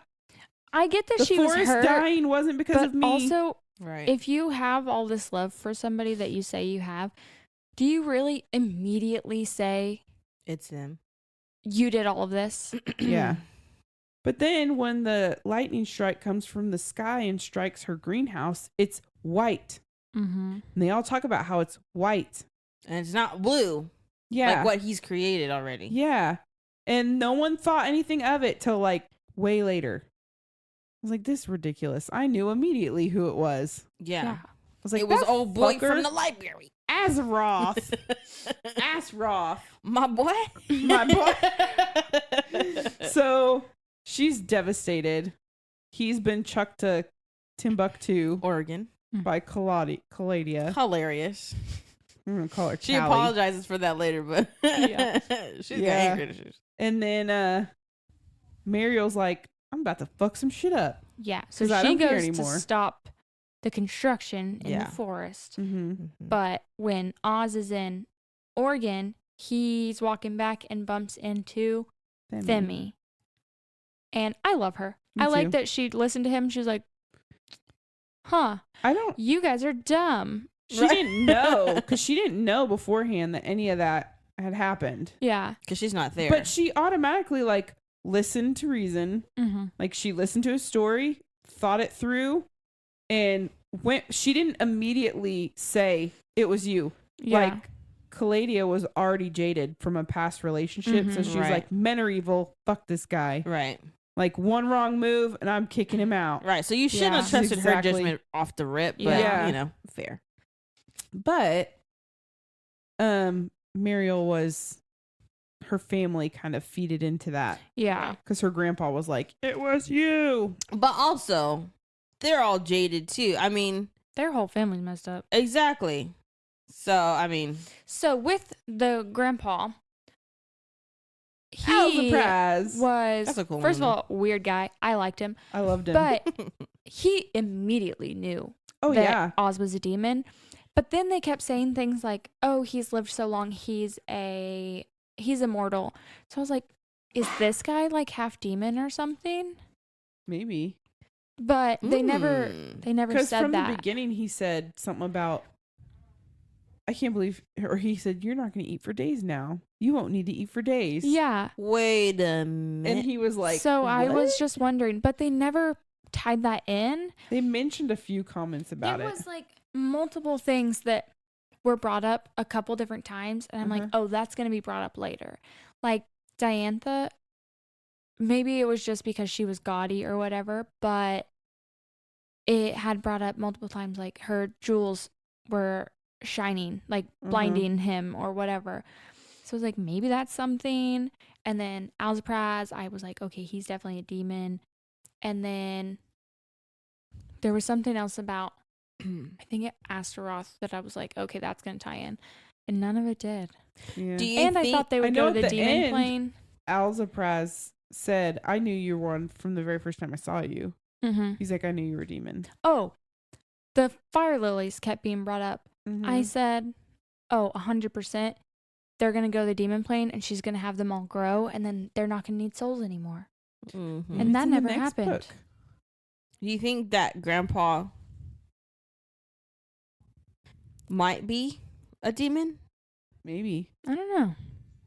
I get that the she was forest hurt, dying wasn't because but of me. also, Right. if you have all this love for somebody that you say you have, do you really immediately say It's them. you did all of this? Yeah. But then when the lightning strike comes from the sky and strikes her greenhouse, it's white. Mm-hmm. And they all talk about how it's white. And it's not blue. Yeah. Like what he's created already. Yeah. And no one thought anything of it till like way later. I was like, this is ridiculous. I knew immediately who it was. Yeah. I was like, It was that old boy fucker, from the library. Azeroth. Azeroth. My boy. My boy. So she's devastated. He's been chucked to Timbuktu Oregon. by Caladia. Hilarious. I'm going to call her She Callie. apologizes for that later, but Yeah. she's Yeah. got anger issues. And then Mariel's like, I'm about to fuck some shit up. Yeah. So 'Cause I she don't care goes to anymore. stop the construction in Yeah. the forest. Mm-hmm. But when Oz is in Oregon, he's walking back and bumps into Themi. And I love her. Me I like too. that she listened to him. She's like, huh, I don't. you guys are dumb. She Right. didn't know, because she didn't know beforehand that any of that had happened. Yeah. Because she's not there. But she automatically like listened to reason. Mm-hmm. Like she listened to his story, thought it through, and went. She didn't immediately say it was you. Yeah. Like Caladia was already jaded from a past relationship, so Mhm. she was Right. like, men are evil. Fuck this guy. right. Like one wrong move, and I'm kicking him out. Right. So you shouldn't Yeah. have trusted Exactly. her judgment off the rip, but Yeah. you know, fair. But Muriel was, her family kind of feeded into that, yeah. because her grandpa was like, it was you. But also, they're all jaded too. I mean, Their whole family's messed up. exactly. So, I mean, So with the grandpa, he Alcatraz. was, That's a cool first one, of all, weird guy. I liked him. I loved him. But he immediately knew oh that yeah. Oz was a demon. But then they kept saying things like, oh, he's lived so long, he's immortal. So I was like, is this guy like half demon or something? Maybe. But they never Because said from that. the beginning he said something about, I can't believe, or he said, you're not going to eat for days now. You won't need to eat for days. Yeah. Wait a minute. And he was like, so I was "What?" just wondering, but they never tied that in. They mentioned a few comments about There it. was like multiple things that were brought up a couple different times, and I'm like, oh, that's going to be brought up later. Like Diantha, maybe it was just because she was gaudy or whatever, but it had brought up multiple times, like her jewels were shining, like blinding him or whatever. So I was like, maybe that's something. And then Alcatraz, I was like, okay, he's definitely a demon. And then there was something else about, I think Astaroth, that I was like, okay, that's going to tie in. And none of it did. Yeah. Do you And I think, thought they would I know go to at the the demon end- plane. Alcatraz said, I knew you were one from the very first time I saw you. Mm-hmm. He's like, I knew you were a demon. Oh, the fire lilies kept being brought up. Mm-hmm. I said, 100%. They're going to go to the demon plane and she's going to have them all grow and then they're not going to need souls anymore. Mm-hmm. And that It's in the never next happened. book. Do you think that Grandpa might be a demon? Maybe. I don't know.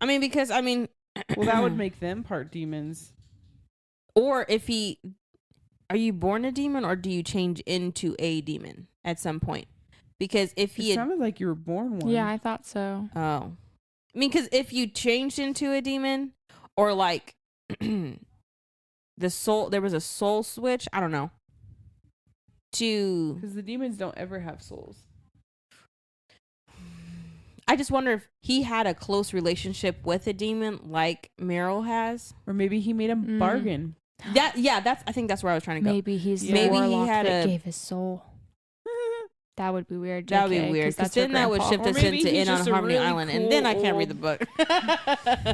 I mean, because Well, that would make them part demons. Or if are you born a demon or do you change into a demon at some point? Because if It he sounded like you were born one. Yeah, I thought so. oh, I mean, because if you changed into a demon, or like the soul, there was a soul switch. I don't know. Because the demons don't ever have souls. I just wonder if he had a close relationship with a demon like Meryl has. Or maybe he made a bargain. I think that's where I was trying to go. Maybe he's Yeah. the Maybe he warlock had that a- gave his soul. That would be weird. That would be JK, weird 'cause because that's her then that would grandpa. shift Or us maybe into he's In on just a Harmony really Island, and then I cool can't read the old- book.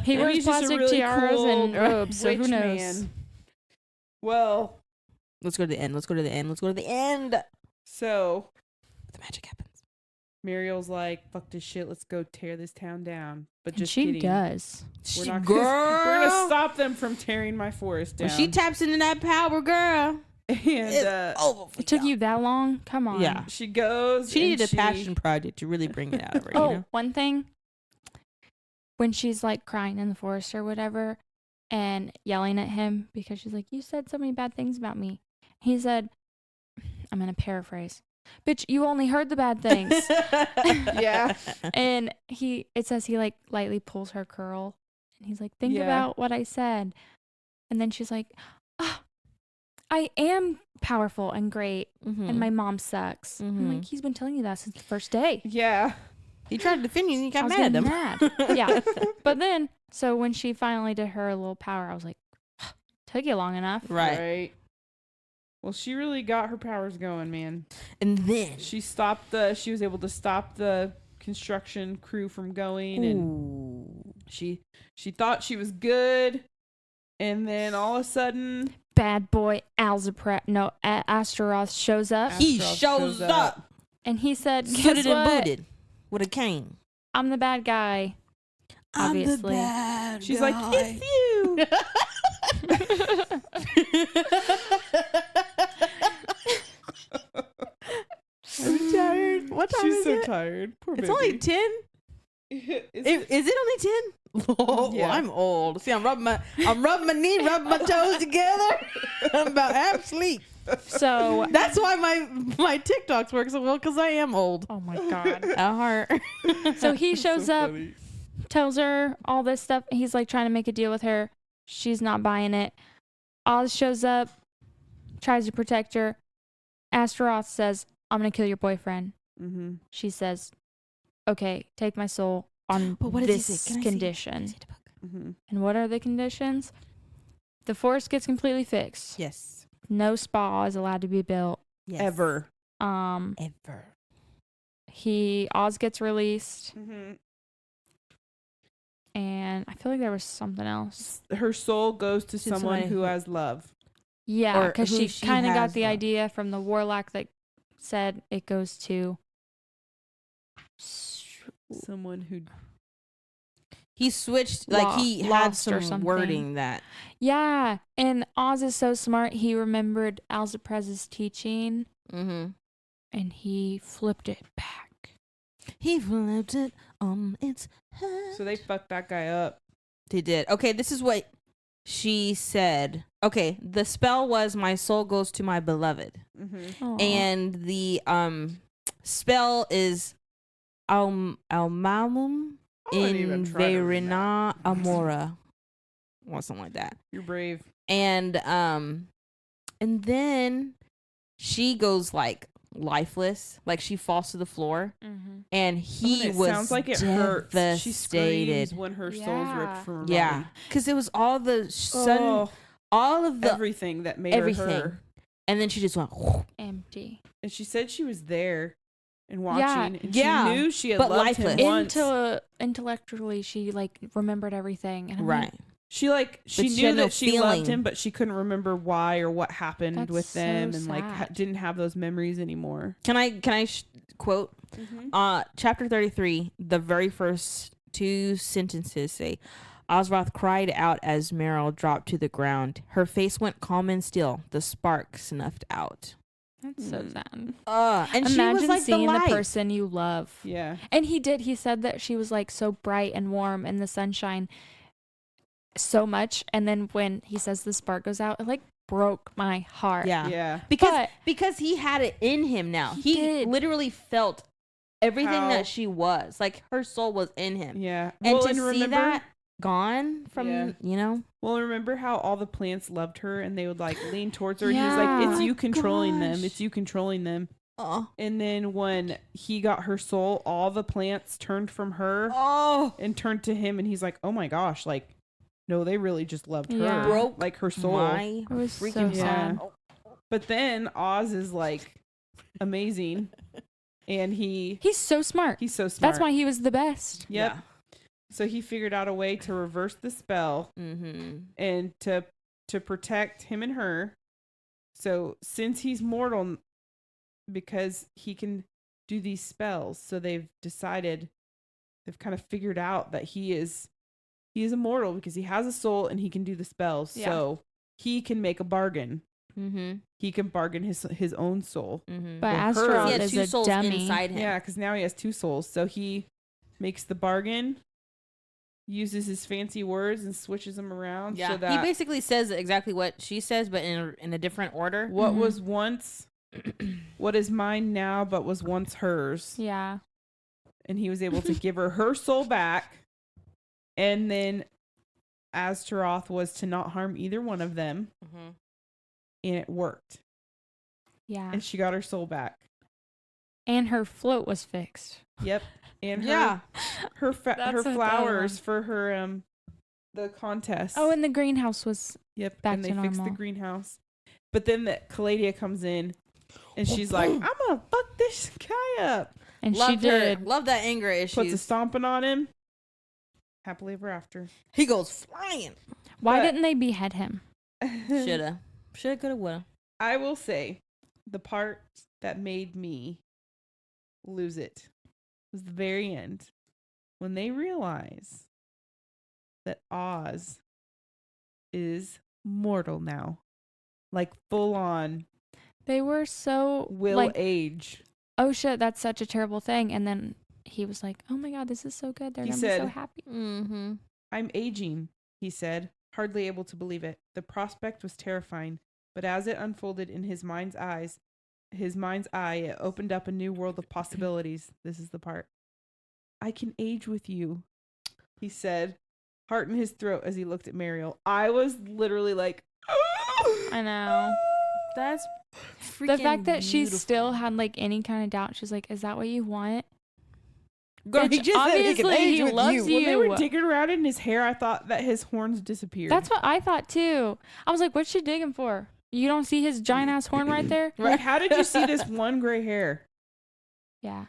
He Maybe wears he's just a plastic really tiaras cool and old robes, so who witch knows? man. Well, Let's go to the end. Let's go to the end. Let's go to the end. so The magic happens. Muriel's like, fuck this shit, let's go tear this town down. But And just she kidding. does. We're She- not girl. we're gonna stop them from tearing my forest down. When she taps into that power, girl, and it's over for It took y'all. you that long? Come on. Yeah. she goes. She needed and a passion project to really bring it out of her. Oh, You know? one thing. When she's like crying in the forest or whatever and yelling at him because she's like, you said so many bad things about me. He said, I'm going to paraphrase. Bitch, you only heard the bad things. Yeah. And it says he like lightly pulls her curl and he's like, think Yeah. about what I said. And then she's like, I am powerful and great Mhm. and my mom sucks. I'm like, he's been telling you that since the first day. Yeah. He tried to defend you and you I got was mad at getting him. mad. Yeah. But then, so when she finally did her little power, I was like, took you long enough. Right. Well, she really got her powers going, man. And then. She was able to stop the construction crew from going, and she thought she was good, and then all of a sudden Bad boy Astaroth shows up He Astaroth shows up. and he said, Suited guess and what? booted with a cane. I'm the bad guy. Obviously. bad she's like, it's you. I'm tired. What time She's is so it? tired. Poor It's baby. only 10. Is it only 10? Oh, Yeah. I'm old. See, I'm rubbing my knee, rubbing my toes together. I'm about half asleep. So, That's why my TikToks work so well, because I am old oh my God. at heart. So he shows up, funny. tells her all this stuff. He's like trying to make a deal with her. She's not buying it. Oz shows up, tries to protect her. Astaroth says, I'm going to kill your boyfriend. Mm-hmm. She says, okay, take my soul on But what does he this say? Can I see? condition. Mm-hmm. And what are the conditions? The forest gets completely fixed. Yes. No spa is allowed to be built. Yes. Ever. Ever. Oz gets released, Mm-hmm. and I feel like there was something else. Her soul goes to To someone somebody who who- has love. Yeah, Or because who she kind of has got the love. idea from the warlock that said it goes to. Someone who. He switched, like he had Lost or some something. wording that. Yeah, and Oz is so smart. He remembered Alzaprez's teaching, Mm-hmm. and he flipped it back. He flipped it on its head. So they fucked that guy up. They did. Okay, this is what she said. Okay, the spell was my soul goes to my beloved. Mm-hmm. Aw. And the spell is Almamum in Verina Amora. Or something like that. You're brave. And then she goes like lifeless, like she falls to the floor, Mhm. and he it was sounds like it hurts. She devastated. screams when her soul's Yeah. ripped from her Yeah, body. because it was all the sun, Oh, all of the everything that made everything. her her. And then she just went, Empty. And she said she was there and watching. Yeah. And Yeah, she knew she had but loved lifeless. him once. Intellectually, she like remembered everything, and I'm right. like, She she knew had no that she loved feeling. him, but she couldn't remember why or what happened That's with them, so and like sad. didn't have those memories anymore. Can I quote? Mm-hmm. Chapter 33, the very first two sentences say, Osroth cried out as Meryl dropped to the ground. Her face went calm and still. The spark snuffed out. That's so sad. And Imagine she was like seeing the the light. person you love. Yeah. And he said that she was like so bright and warm in the sunshine so much. And then when he says the spark goes out, it like broke my heart. Yeah. Yeah. Because he had it in him now. He He did. literally felt everything How- that she was. Like her soul was in him. Yeah. And Well, to see remember, that gone from, Yeah. you know? Well, remember how all the plants loved her and they would like lean towards her, and he was Yeah. like, "It's Oh you my controlling them. gosh. It's you controlling them." Oh. And then when he got her soul, all the plants turned from her Oh. and turned to him, and he's like, "Oh my gosh, like, no, they really just loved her, Yeah. Broke like her soul." My It was so freaking Yeah. sad. But then Oz is like amazing, and He's so smart. he's so smart. That's why he was the best. Yep. Yeah. So he figured out a way to reverse the spell Mm-hmm. and to protect him and her. So since he's mortal, because he can do these spells, so they've kind of figured out that he is immortal because he has a soul and he can do the spells. Yeah. So he can make a bargain. Mm-hmm. He can bargain his own soul. Mm-hmm. But Well, her- Astaroth he had is two a souls dummy. inside him. Yeah, because now he has two souls. So he makes the bargain, uses his fancy words, and switches them around. Yeah. So that He basically says exactly what she says, but in a different order. what Mhm. was once, what is mine now, but was once hers. Yeah. And he was able to give her soul back. And then Astaroth was to not harm either one of them. Mm-hmm. And it worked. Yeah. And she got her soul back. And her float was fixed. Yep. And her Yeah. her That's her what that flowers was. for her the contest. Oh, and the greenhouse was Yep, back and they to fixed the normal. greenhouse. But then the Calladia comes in, and she's like, "I'm gonna fuck this guy up." and Loved she her. did. Love that anger Puts a issues. stomping on him. Happily ever after. He goes flying. Why But- didn't they behead him? Shoulda. Shoulda, coulda, woulda. I will say, the part that made me lose it was the very end when they realize that Oz is mortal now, like full on They were so will like, age. oh shit, that's such a terrible thing. And then he was like, oh my god, this is so good. They're He gonna be so said- happy. Mm-hmm. "I'm aging," he said, hardly able to believe it. The prospect was terrifying, but as it unfolded in his mind's eye, it opened up a new world of possibilities. This is the part. "I can age with you," he said, heart in his throat as he looked at Mariel. I was literally like, I know. That's freaking The fact that she beautiful. still had like any kind of doubt, she's like, is that what you want? Girl, he Bitch, just said he can obviously age he with loves you. when they were you. digging around in his hair, I thought that his horns disappeared. That's what I thought too. I was like, what's she digging for? You don't see his giant ass horn right there? Like, how did you see this one gray hair? Yeah.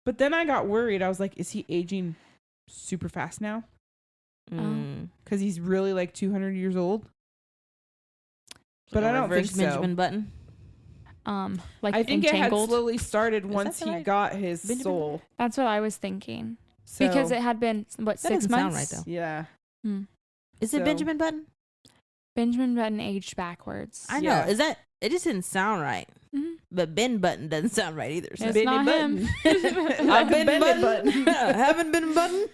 But then I got worried. I was like, is he aging super fast now? Mm. Because he's really like 200 years old. But I don't think Reverse so. Benjamin Button. Like I think it had entangled. slowly started that once the he right- got his Benjamin? soul. That's what I was thinking. So, Because it had been what, That 6 doesn't sound months? right, though. yeah. Is So- it Benjamin Button? Benjamin Button aged backwards. I Yeah. know. Is that? It just didn't sound right. Mhm. But Ben Button doesn't sound right either. So. It's Benny not Button. him. Like I've a been Bennett button. Haven't been button.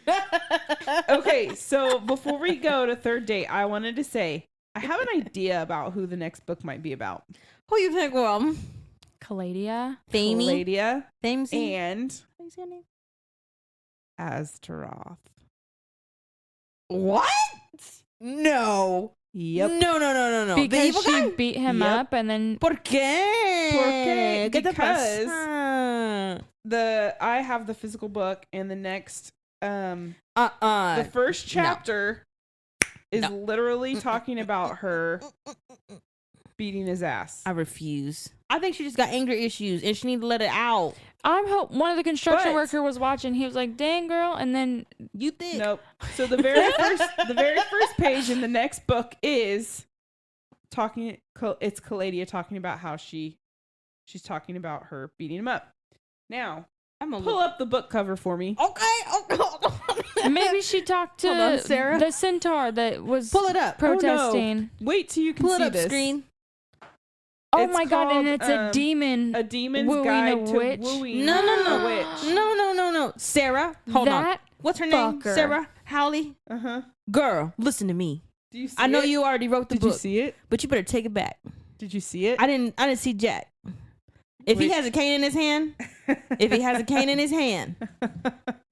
Okay, so before we go to third date, I wanted to say I have an idea about who the next book might be about. Who you think? Well, Caladia. Famey. Calladia Famesy. and What's your name? Astaroth. What? No. Yep. No. The Because evil she guy? beat him Yep. up and then ¿Por qué? ¿Por qué? ¿Qué te Because- pasa? I have the physical book, and the next the Uh-uh. first chapter is No. literally talking about her beating his ass. I refuse. I think she just got anger issues and she need to let it out. One of the construction But- worker was watching. He was like, "Dang, girl!" And then You think? Nope. So the very first page in the next book is talking. It's Caladia talking about how she's talking about her beating him up. Now, I'm gonna pull up the book cover for me. Okay. maybe she talked Hold on, to Sarah. the centaur that was Pull it up. protesting. Wait till you can Pull it see up, this. screen. Oh It's my god! And called, it's a demon. A Demon's Wooing Guide a to Witch? Wooing No. a Witch. No. Sarah, hold on. That What's her name? fucker. Sarah Hawley. Uh-huh. Girl, listen to me. Do you see I know it? you already wrote the Did book, you see it? but you better take it back. Did you see it? I didn't see Jack. If he Wait. has a cane in his hand,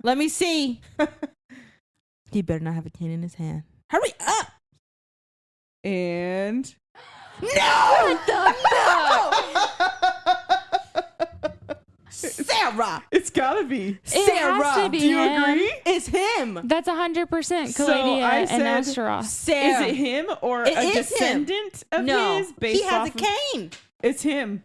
let me see. He better not have a cane in his hand. Hurry up! And No! Sarah! it's gotta be. It has to be Do you him. agree? It's him. That's 100% So Caladia I and said- Astaroth. Sarah. Is it him or It a is him. descendant of No, his? Based he has off a cane. It's him.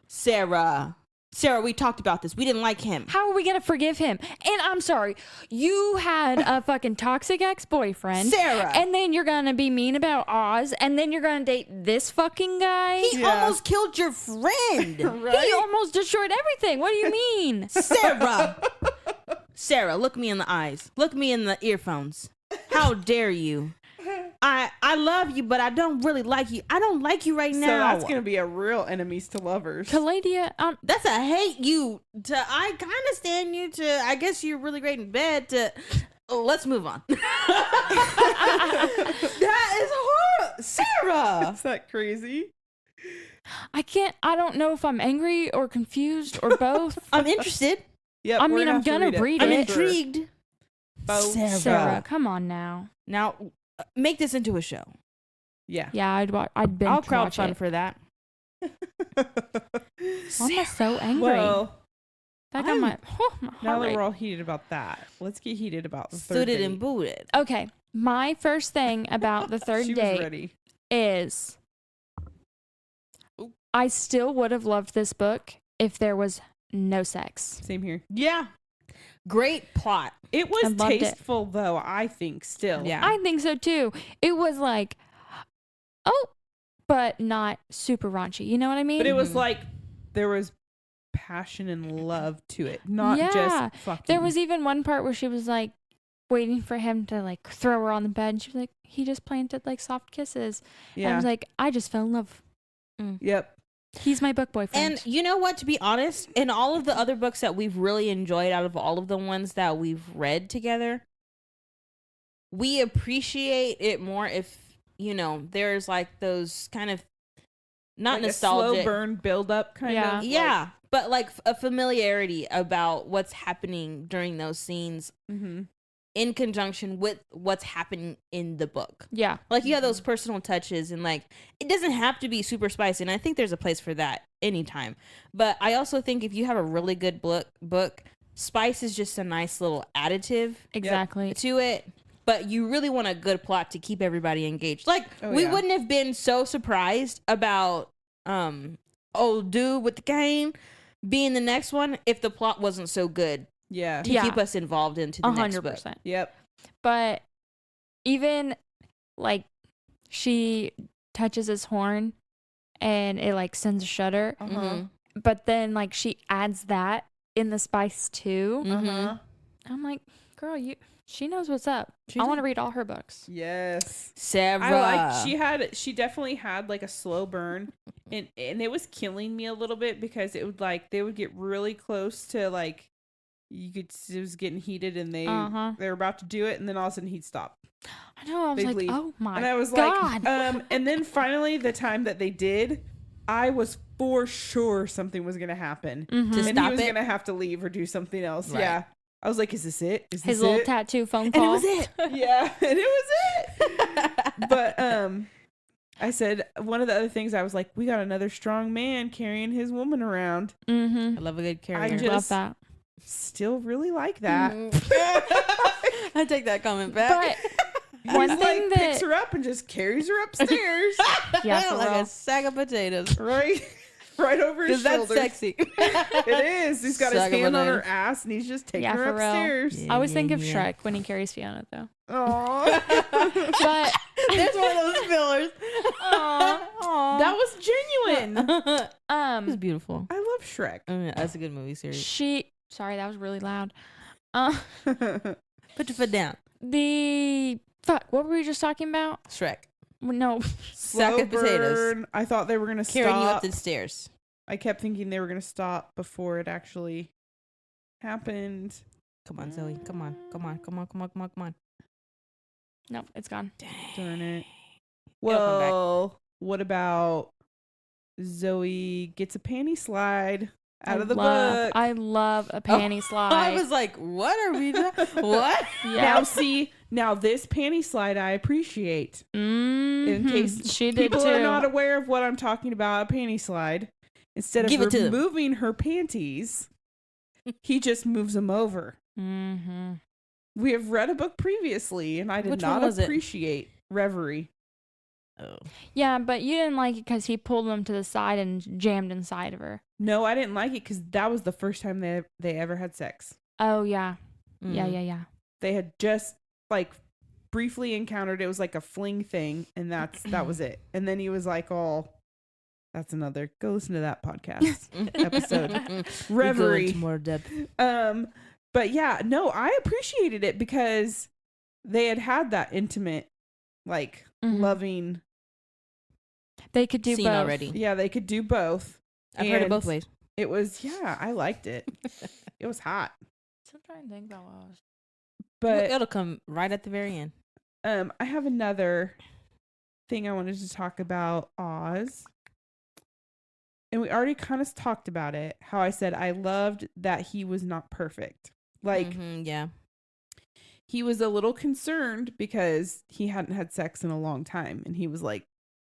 Sarah, we talked about this. We didn't like him. How are we gonna forgive him? And I'm sorry, you had a fucking toxic ex-boyfriend, Sarah. and then you're gonna be mean about Oz, and then you're gonna date this fucking guy. He Yeah. almost killed your friend. He almost destroyed everything. What do you mean? Sarah, look me in the eyes. Look me in the earphones. How dare you? I love you, but I don't really like you. I don't like you right So now. that's gonna be a real enemies to lovers. Caladia, That's a hate you to I kind of stand you to I guess you're really great in bed to let's move on. That is horrible. Sarah. Is that crazy? I don't know if I'm angry or confused or both. I'm interested. Yep. I we're mean, I'm have to gonna read I'm it. intrigued. Both. Sarah, come on now. Now make this into a show. Yeah. Yeah, I'd binge I'll watch crowdfund it. for that. I'm so angry. Well, that got my now heart that rate. we're all heated about that, let's get heated about the third Suited date. and booted. Okay, my first thing about the third She was date ready. is I still would have loved this book if there was no sex. Same here. Yeah. Great plot. It I was loved it. tasteful, though, I think, still. Yeah. I think so too. It was like, oh, but not super raunchy. You know what I mean? But it was Mhm. like there was passion and love to it, not Yeah. just fucking. There was even one part where she was like waiting for him to like throw her on the bed. And she was like, he just planted like soft kisses. And I Yeah. was like, I just fell in love. Yep. He's my book boyfriend. And you know what? To be honest, in all of the other books that we've really enjoyed out of all of the ones that we've read together, we appreciate it more if, there's like those kind of not Like nostalgic. a slow burn build up kind Yeah. of. Yeah, but like a familiarity about what's happening during those scenes Mm-hmm. in conjunction with what's happening in the book. yeah. Like you have those personal touches and like it doesn't have to be super spicy, and I think there's a place for that anytime. But I also think if you have a really good book, spice is just a nice little additive Exactly. to it. But you really want a good plot to keep everybody engaged. Like Oh, we yeah. wouldn't have been so surprised about old dude with the cane being the next one if the plot wasn't so good Yeah. to Yeah. keep us involved into the next book. 100%. Yep. But even like she touches his horn and it like sends a shudder. Uh-huh. Mhm. But then like she adds that in the spice too. Mhm. Uh-huh. I'm like, girl, she knows what's up. She's I want a- to read all her books. Yes. Sarah. I like she definitely had like a slow burn and it was killing me a little bit because it would like they would get really close to like you could it was getting heated and they were about to do it and then all of a sudden he'd stop. I know. I was They'd like, leave. oh my And I was God. like and then finally the time that they did, I was for sure something was gonna happen. Mhm. To And stop he was it? gonna have to leave or do something else. Right. Yeah. I was like, is this it? Is His this little it? tattoo phone and call. it was it. Yeah, and it was it. But I said one of the other things I was like, we got another strong man carrying his woman around. Mm-hmm. I love a good I carrier. just- Love that. Still really like that. I take that comment back. But One He's thing like picks that her up and just carries her upstairs. yeah, for like real. a sack of potatoes. right over his Because that's shoulder. sexy. It is. He's got his Sack of hand on her potatoes. ass and he's just taking Yeah, her for real. upstairs. Yeah. I always think of Shrek when he carries Fiona though. Aww. But There's one of those fillers. That was genuine. It was beautiful. I love Shrek. I mean, that's a good movie series. sorry, that was really loud. Put your foot down. What were we just talking about? Shrek. No. Sack of potatoes. burn. I thought they were going to Carrying you up stop. the stairs. I kept thinking they were going to stop before it actually happened. Come on, Zoe. Come on. Nope, it's gone. Darn it. It'll come back. Well, what about Zoe gets a panty slide out of the book? I love a panty slide. I was like, what are we doing? What? Now see, this panty slide I appreciate. In case she did people too. are not aware of what I'm talking about, a panty slide. Instead Give of it to them. removing her panties, he just moves them over. Mm-hmm. We have read a book previously, and I did Which one not was it? appreciate Reverie. Oh. Yeah, but you didn't like it because he pulled them to the side and jammed inside of her. No, I didn't like it because that was the first time they ever had sex. Oh yeah, Mm. yeah. They had just like briefly encountered. It was like a fling thing, and that was it. And then he was like, "Oh, that's another. Go listen to that podcast episode." We go Reverie. into more depth. But yeah, no, I appreciated it because they had that intimate, like Mhm. loving. They could do Scene both already. Yeah, they could do both. I've heard it And both ways. It was, I liked it. It was hot. Still trying to think about what I was. But It'll come right at the very end. I have another thing I wanted to talk about Oz. And we already kind of talked about it. How I said I loved that he was not perfect. Like, yeah. he was a little concerned because he hadn't had sex in a long time. And he was like,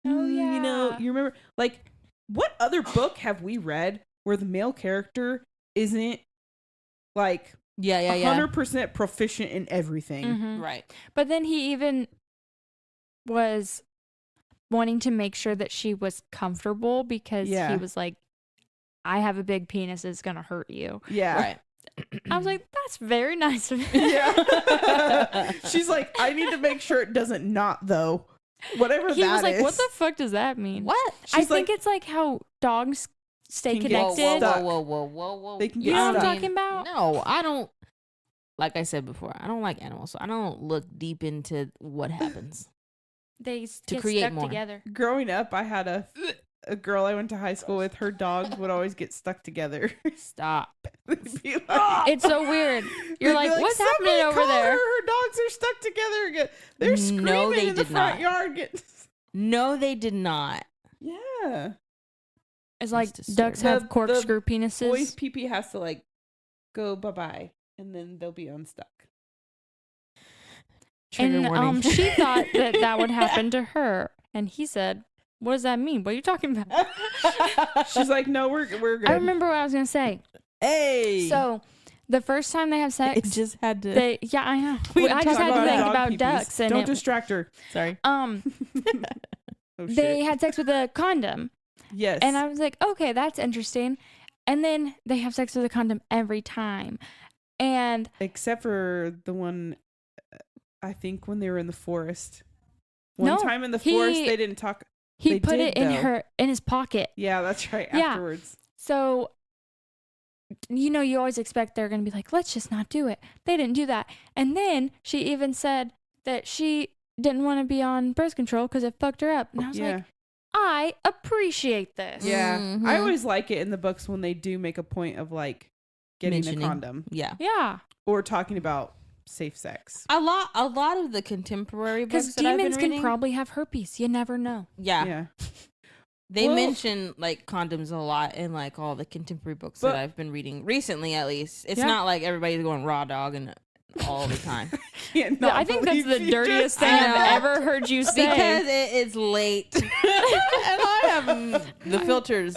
Oh, you know, yeah. you remember, like, what other book have we read where the male character isn't like Yeah. 100% proficient in everything? Mhm. Right. But then he even was wanting to make sure that she was comfortable because Yeah. he was like, I have a big penis, it's gonna hurt you. Yeah. Right. I was like, that's very nice of him. Yeah. She's like, I need to make sure it doesn't not though. Whatever He that was like, is. what the fuck does that mean? What? I She's think like, it's like how dogs stay Can get connected. stuck. Whoa. They can You get know what I'm stuck. talking about? No, I don't. Like I said before, I don't like animals, so I don't look deep into what happens. They To get create stuck more. together. Growing up, I had a girl I went to high school with. Her dogs would always get stuck together. Stop. They'd be like, It's so weird. You're they'd be like, what's "Somebody happening over call there? Her dogs are stuck together again. They're screaming No, they in the did front not. yard. No, they did not. Yeah. It's like disturbing. ducks have The corkscrew Boy's penises. pee-pee has to like go bye-bye, and then they'll be unstuck. Trigger And warning. she thought that would happen to her, and he said, "What does that mean? What are you talking about?" She's like, no, we're good. I remember what I was gonna say. Hey. So, the first time they have it sex, just had to. I know. We I talked just had to about think dog about pee-pees. ducks, and Don't distract her. Sorry. Oh, they shit. had sex with a condom, Yes. and I was like, okay, that's interesting. And then they have sex with a condom every time, and Except for the one, I think when they were in the forest. One No, time in the he- forest, they didn't talk. he They put did, it in though. his pocket. Yeah, that's right. Yeah. Afterwards. So, you always expect they're going to be like, let's just not do it. They didn't do that. And then she even said that she didn't want to be on birth control because it fucked her up. And I was Yeah. like, I appreciate this. Yeah. Mhm. I always like it in the books when they do make a point of like getting Mentioning. a condom Yeah. Yeah. or talking about safe sex. A lot of the contemporary books Because that I've been demons can reading, probably have herpes. You never know. Yeah. they Well- mention like condoms a lot in like all the contemporary books But- that I've been reading recently. At least it's Yeah. not like everybody's going raw dog and all the time Can't Yeah, not I think that's believe the you dirtiest just thing said I've that. ever heard you say. because it is late and I have the filters.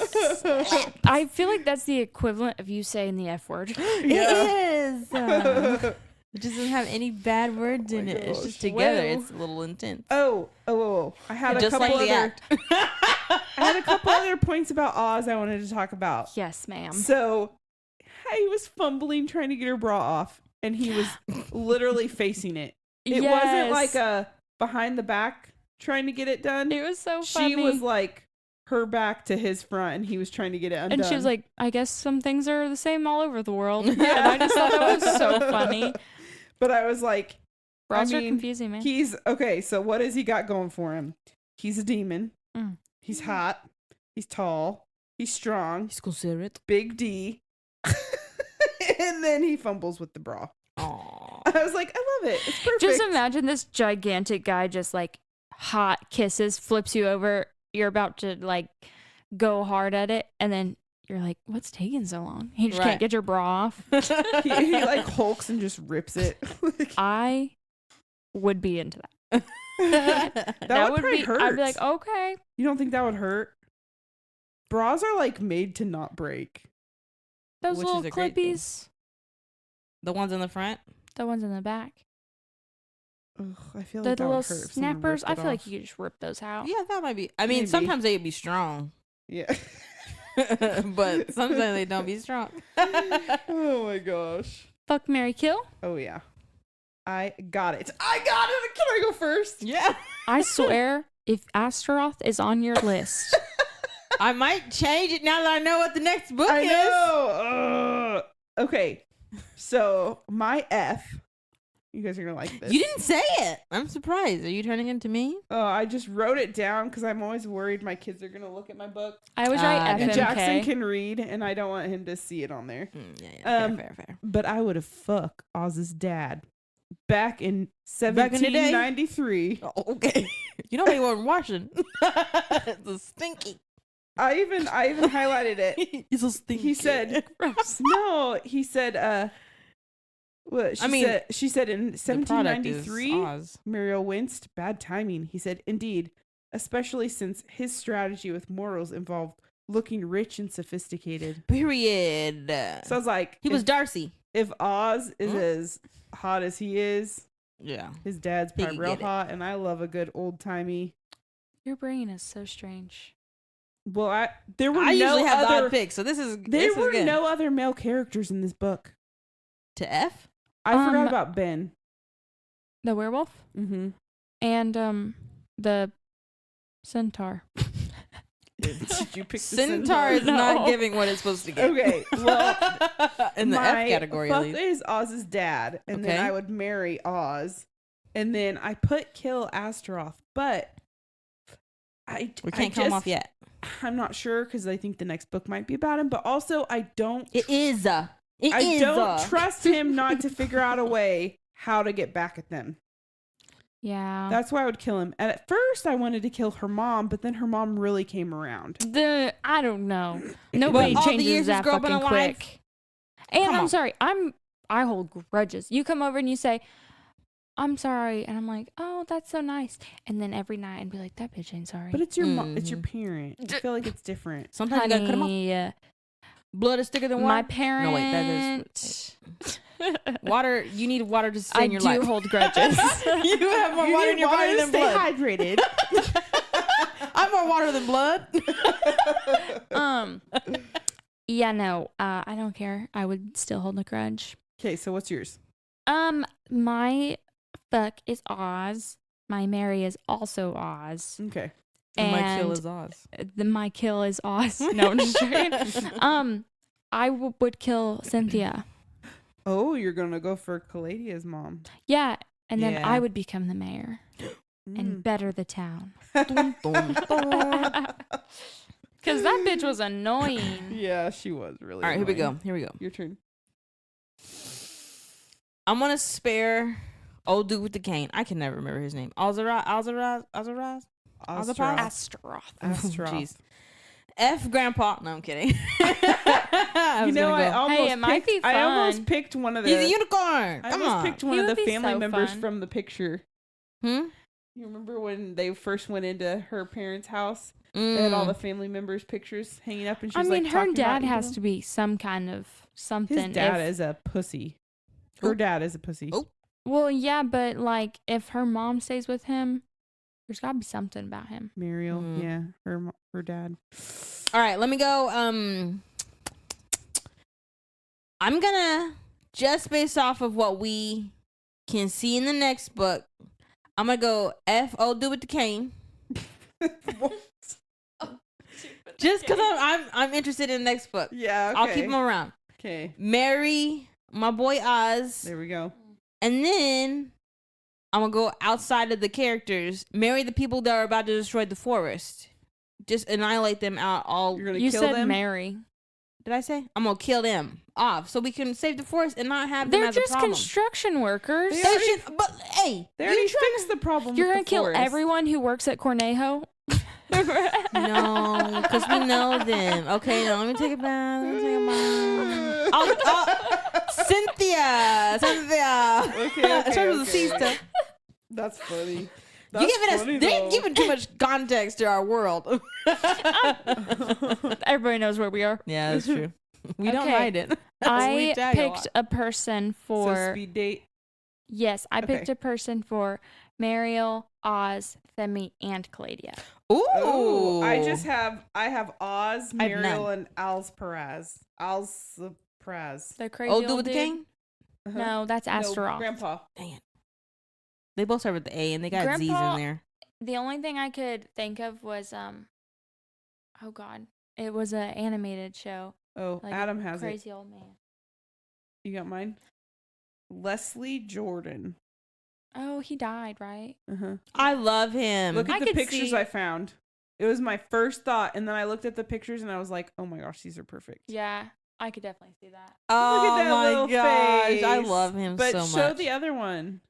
I feel like that's the equivalent of you saying the F word. Yeah. It is. It doesn't have any bad words in it. It's just together. Well. It's a little intense. Oh. I had a Just couple like the other. act. I had a couple other points about Oz I wanted to talk about. Yes, ma'am. So, he was fumbling trying to get her bra off, and he was literally facing it. It wasn't like a behind the back trying to get it done. It was so funny. She was like her back to his front, and he was trying to get it undone. And she was like, I guess some things are the same all over the world. And I just thought that was so funny. But I was like, Bras I are mean, confusing, man. he's okay. So what has he got going for him? He's a demon. Mm. He's hot. He's tall. He's strong. He's considerate. Big D. And then he fumbles with the bra. Aww. I was like, I love it. It's perfect. Just imagine this gigantic guy just like hot kisses, flips you over. You're about to like go hard at it. And then you're like, what's taking so long? He just Right. can't get your bra off. he like hulks and just rips it. I would be into that. That would probably be, hurt. I'd be like, okay. You don't think that would hurt? Bras are like made to not break. Those Which little is a great thing. clippies, The ones in the front? the ones in the back, Ugh, I feel the like that little would hurt if someone snappers. ripped I it feel like off. you could just rip those out. Yeah, that might be. I mean, Maybe. sometimes they'd be strong, Yeah. but sometimes they don't be strong. Oh my gosh. Fuck, marry, kill. Oh yeah. I got it. I got it. Can I go first? Yeah. I swear, if Astaroth is on your list, I might change it now that I know what the next book I is. know. Okay. So my F. You guys are gonna like this. You didn't say it. I'm surprised. Are you turning into me? Oh, I just wrote it down because I'm always worried my kids are gonna look at my book. I always write Ah, F And and Jackson K. can read, and I don't want him to see it on there. Yeah, fair. But I would have fucked Oz's dad back in Back in the day? 1793. Oh, okay. You know he wasn't washing. It's a stinky. I even highlighted it. He's a stinky. He said, no, he said, what? She said in The product is 1793, Oz. Muriel winced. Bad timing. He said, indeed, especially since his strategy with morals involved looking rich and sophisticated. Period. So I was like, He was Darcy. if Oz is Huh? as hot as he is, Yeah. his dad's He probably can real get it. hot, and I love a good old timey. Your brain is so strange. Well, there were I usually have the other odd pick, so this is there this is were good. no other male characters in this book. To F. I forgot about Ben. The werewolf Mm-hmm. and the centaur. Did you pick the Centaur is not No. giving what it's supposed to get. Okay, well, in the my F category, at fuck least. is Oz's dad, and then Okay. I would marry Oz, and then I put kill Astaroth, but We can't come off yet. I'm not sure because I think the next book might be about him, but also I don't. It is. I don't trust him not to figure out a way how to get back at them. Yeah. That's why I would kill him. And at first, I wanted to kill her mom, but then her mom really came around. I don't know. Nobody all the changes years this that girl been fucking alive? quick. And Come I'm on. sorry. I hold grudges. You come over and you say, I'm sorry, and I'm like, oh, that's so nice. And then every night I'd be like, that bitch ain't sorry. But it's your mom. It's your Mhm. parent. I feel like it's different. Sometimes you gotta cut 'em off. Honey, Blood is thicker than water. my parent. No, wait, that is water. You need water to stay I in your do life. hold grudges. You have more You water need in your water body to than stay blood. hydrated. I'm more water than blood. Yeah, no, I don't care. I would still hold a grudge. Okay, so what's yours? My fuck is Oz. My marry is also Oz. Okay. And my kill And is Oz. My kill is Oz. No, I'm just joking. I would kill Cynthia. Oh, you're gonna go for Caladia's mom. Yeah, and then Yeah. I would become the mayor and better the town. Dun, dun, dun. Because that bitch was annoying. Yeah, she was really. All right, here we annoying. go. Here we go. Your turn. I'm gonna spare old dude with the cane. I can never remember his name. Azaraz. Astaroth. Astaroth. Astaroth. Jeez. F grandpa. No, I'm kidding. You know, I almost Hey, it might picked, be I almost fun. picked one of the. He's a unicorn. I Come almost on. picked one He of the would be family so members fun. from the picture. Hmm? You remember when they first went into her parents' house? They had all the family members' pictures hanging up, and she I was mean, like, her talking dad about has them. to be some kind of something. His dad if- is a pussy. Her dad is a pussy. Oh. Well, yeah, but like if her mom stays with him, there's got to be something about him. Muriel, yeah, her dad. All right, let me go. I'm gonna, just based off of what we can see in the next book, I'm gonna go F.O. do with the cane. Just because I'm interested in the next book. Yeah, okay. I'll keep him around. Okay. Marry my boy Oz. There we go. And then I'm going to go outside of the characters. Marry the people that are about to destroy the forest. Just annihilate them out all. You're gonna You kill said them? Mary. Did I say? I'm going to kill them off so we can save the forest and not have them They're as a just problem. construction workers. They They already- should, but hey, They you already trying fixed the problem. You're with gonna the kill forest. everyone who works at Cornejo. No, because we know them. Okay, now let me take it back. Cynthia. Okay, Start with the C stuff. That's funny. You That's giving us? funny, They're though. giving too much context to our world. Everybody knows where we are. Yeah, that's true. We don't Okay. hide it. I picked a person So for speed date. yes. I picked Okay. a person for Mariel, Oz, Themi, and Caladia. Ooh, Oh, I have Oz, I have Muriel, none. and Alsperaz. Alsperaz. The crazy Oh, do old with the dude. king. Uh-huh. No, that's No, Astaroth. Grandpa. Dang it. They both start with the A, and they got Z's Grandpa- in there. The only thing I could think of was oh god, it was an animated show. Oh, Like a Adam has it. Crazy old man. You got mine? Leslie Jordan. Oh, he died, right? Uh-huh. I love him. Look I at the could pictures see- I found. It was my first thought, and then I looked at the pictures, and I was like, oh my gosh, these are perfect. Yeah, I could definitely see that. oh Look at that my little gosh, I face. love him But so much. show the other one.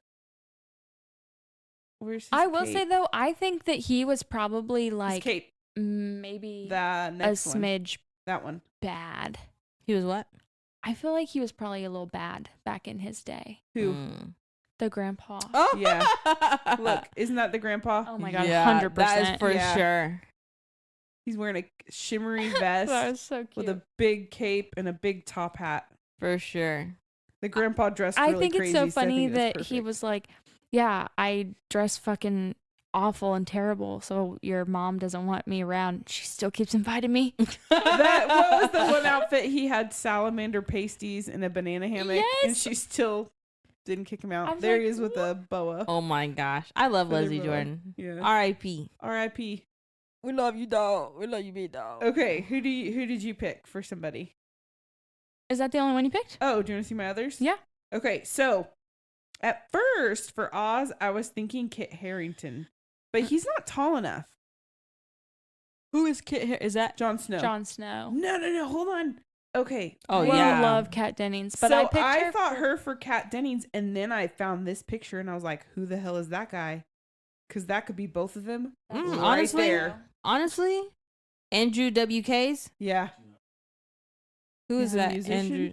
Where's his I will cape? say though, I think that he was probably His like cape. maybe The a next one. smidge That one. bad. He was what? I feel like he was probably a little bad back in his day. Who? Mm. The grandpa. Oh Yeah. Look, isn't that the grandpa? Oh my god, yeah, 100%. that is for Yeah. sure. He's wearing a shimmery vest That was so cute. with a big cape and a big top hat. For sure. The grandpa dressed I really think crazy. it's so funny I think that that's he perfect. was like, yeah, I dress fucking awful and terrible, so your mom doesn't want me around. She still keeps inviting me. That, what was the one outfit? He had salamander pasties and a banana hammock, and Yes. she still didn't kick him out. I'm There like, he is with a boa. Oh my gosh, I love For the Leslie road. Jordan. Yeah. R.I.P. R.I.P. We love you, dog. We love you, big dog. Okay, who did you pick for somebody? Is that the only one you picked? Oh, do you want to see my others? Yeah. Okay, so at first for Oz, I was thinking Kit Harington, but he's not tall enough. Who is Kit? Is that? Jon Snow. Jon Snow. No, hold on. Okay. Oh, We yeah. love Kat Dennings, but so I picked her thought for- her for Kat Dennings, and then I found this picture, and I was like, "Who the hell is that guy?" Because that could be both of them. Mm, right honestly, there. Honestly, Andrew W.K.'s. Yeah. Who is He's a that? musician? Andrew.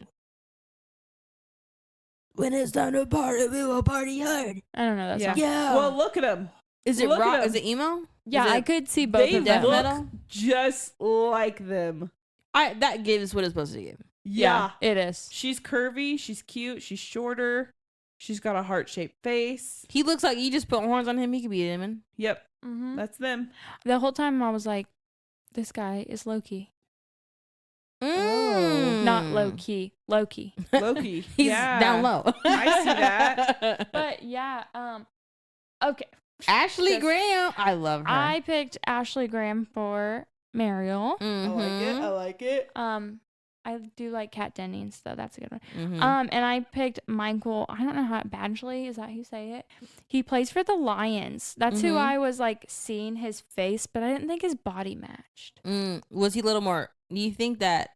When it's time to party, we will party hard. I don't know that Yeah. song. Yeah. Well, look at him. is it look at rock? him. Is it emo? Yeah, Is it I could see both They of death them. look metal? just like them. That gives what it's supposed to give. Yeah. It is. She's curvy. She's cute. She's shorter. She's got a heart-shaped face. He looks like you just put horns on him. He could be a demon. Yep, Mm-hmm. that's them. The whole time I was like, this guy is Loki. Mm. Not low key. Loki. Loki. He's yeah. down low. I see that. But yeah, okay. Ashley Just- Graham. I love her. I picked Ashley Graham for Mariel. I like it. I like it. I do like Kat Dennings, though. That's a good one. Mhm. And I picked Michael. I don't know how Badgley, is that how you say it? He plays for the Lions. That's who Mhm. I was like seeing his face, but I didn't think his body matched. Was he a little more? Do you think that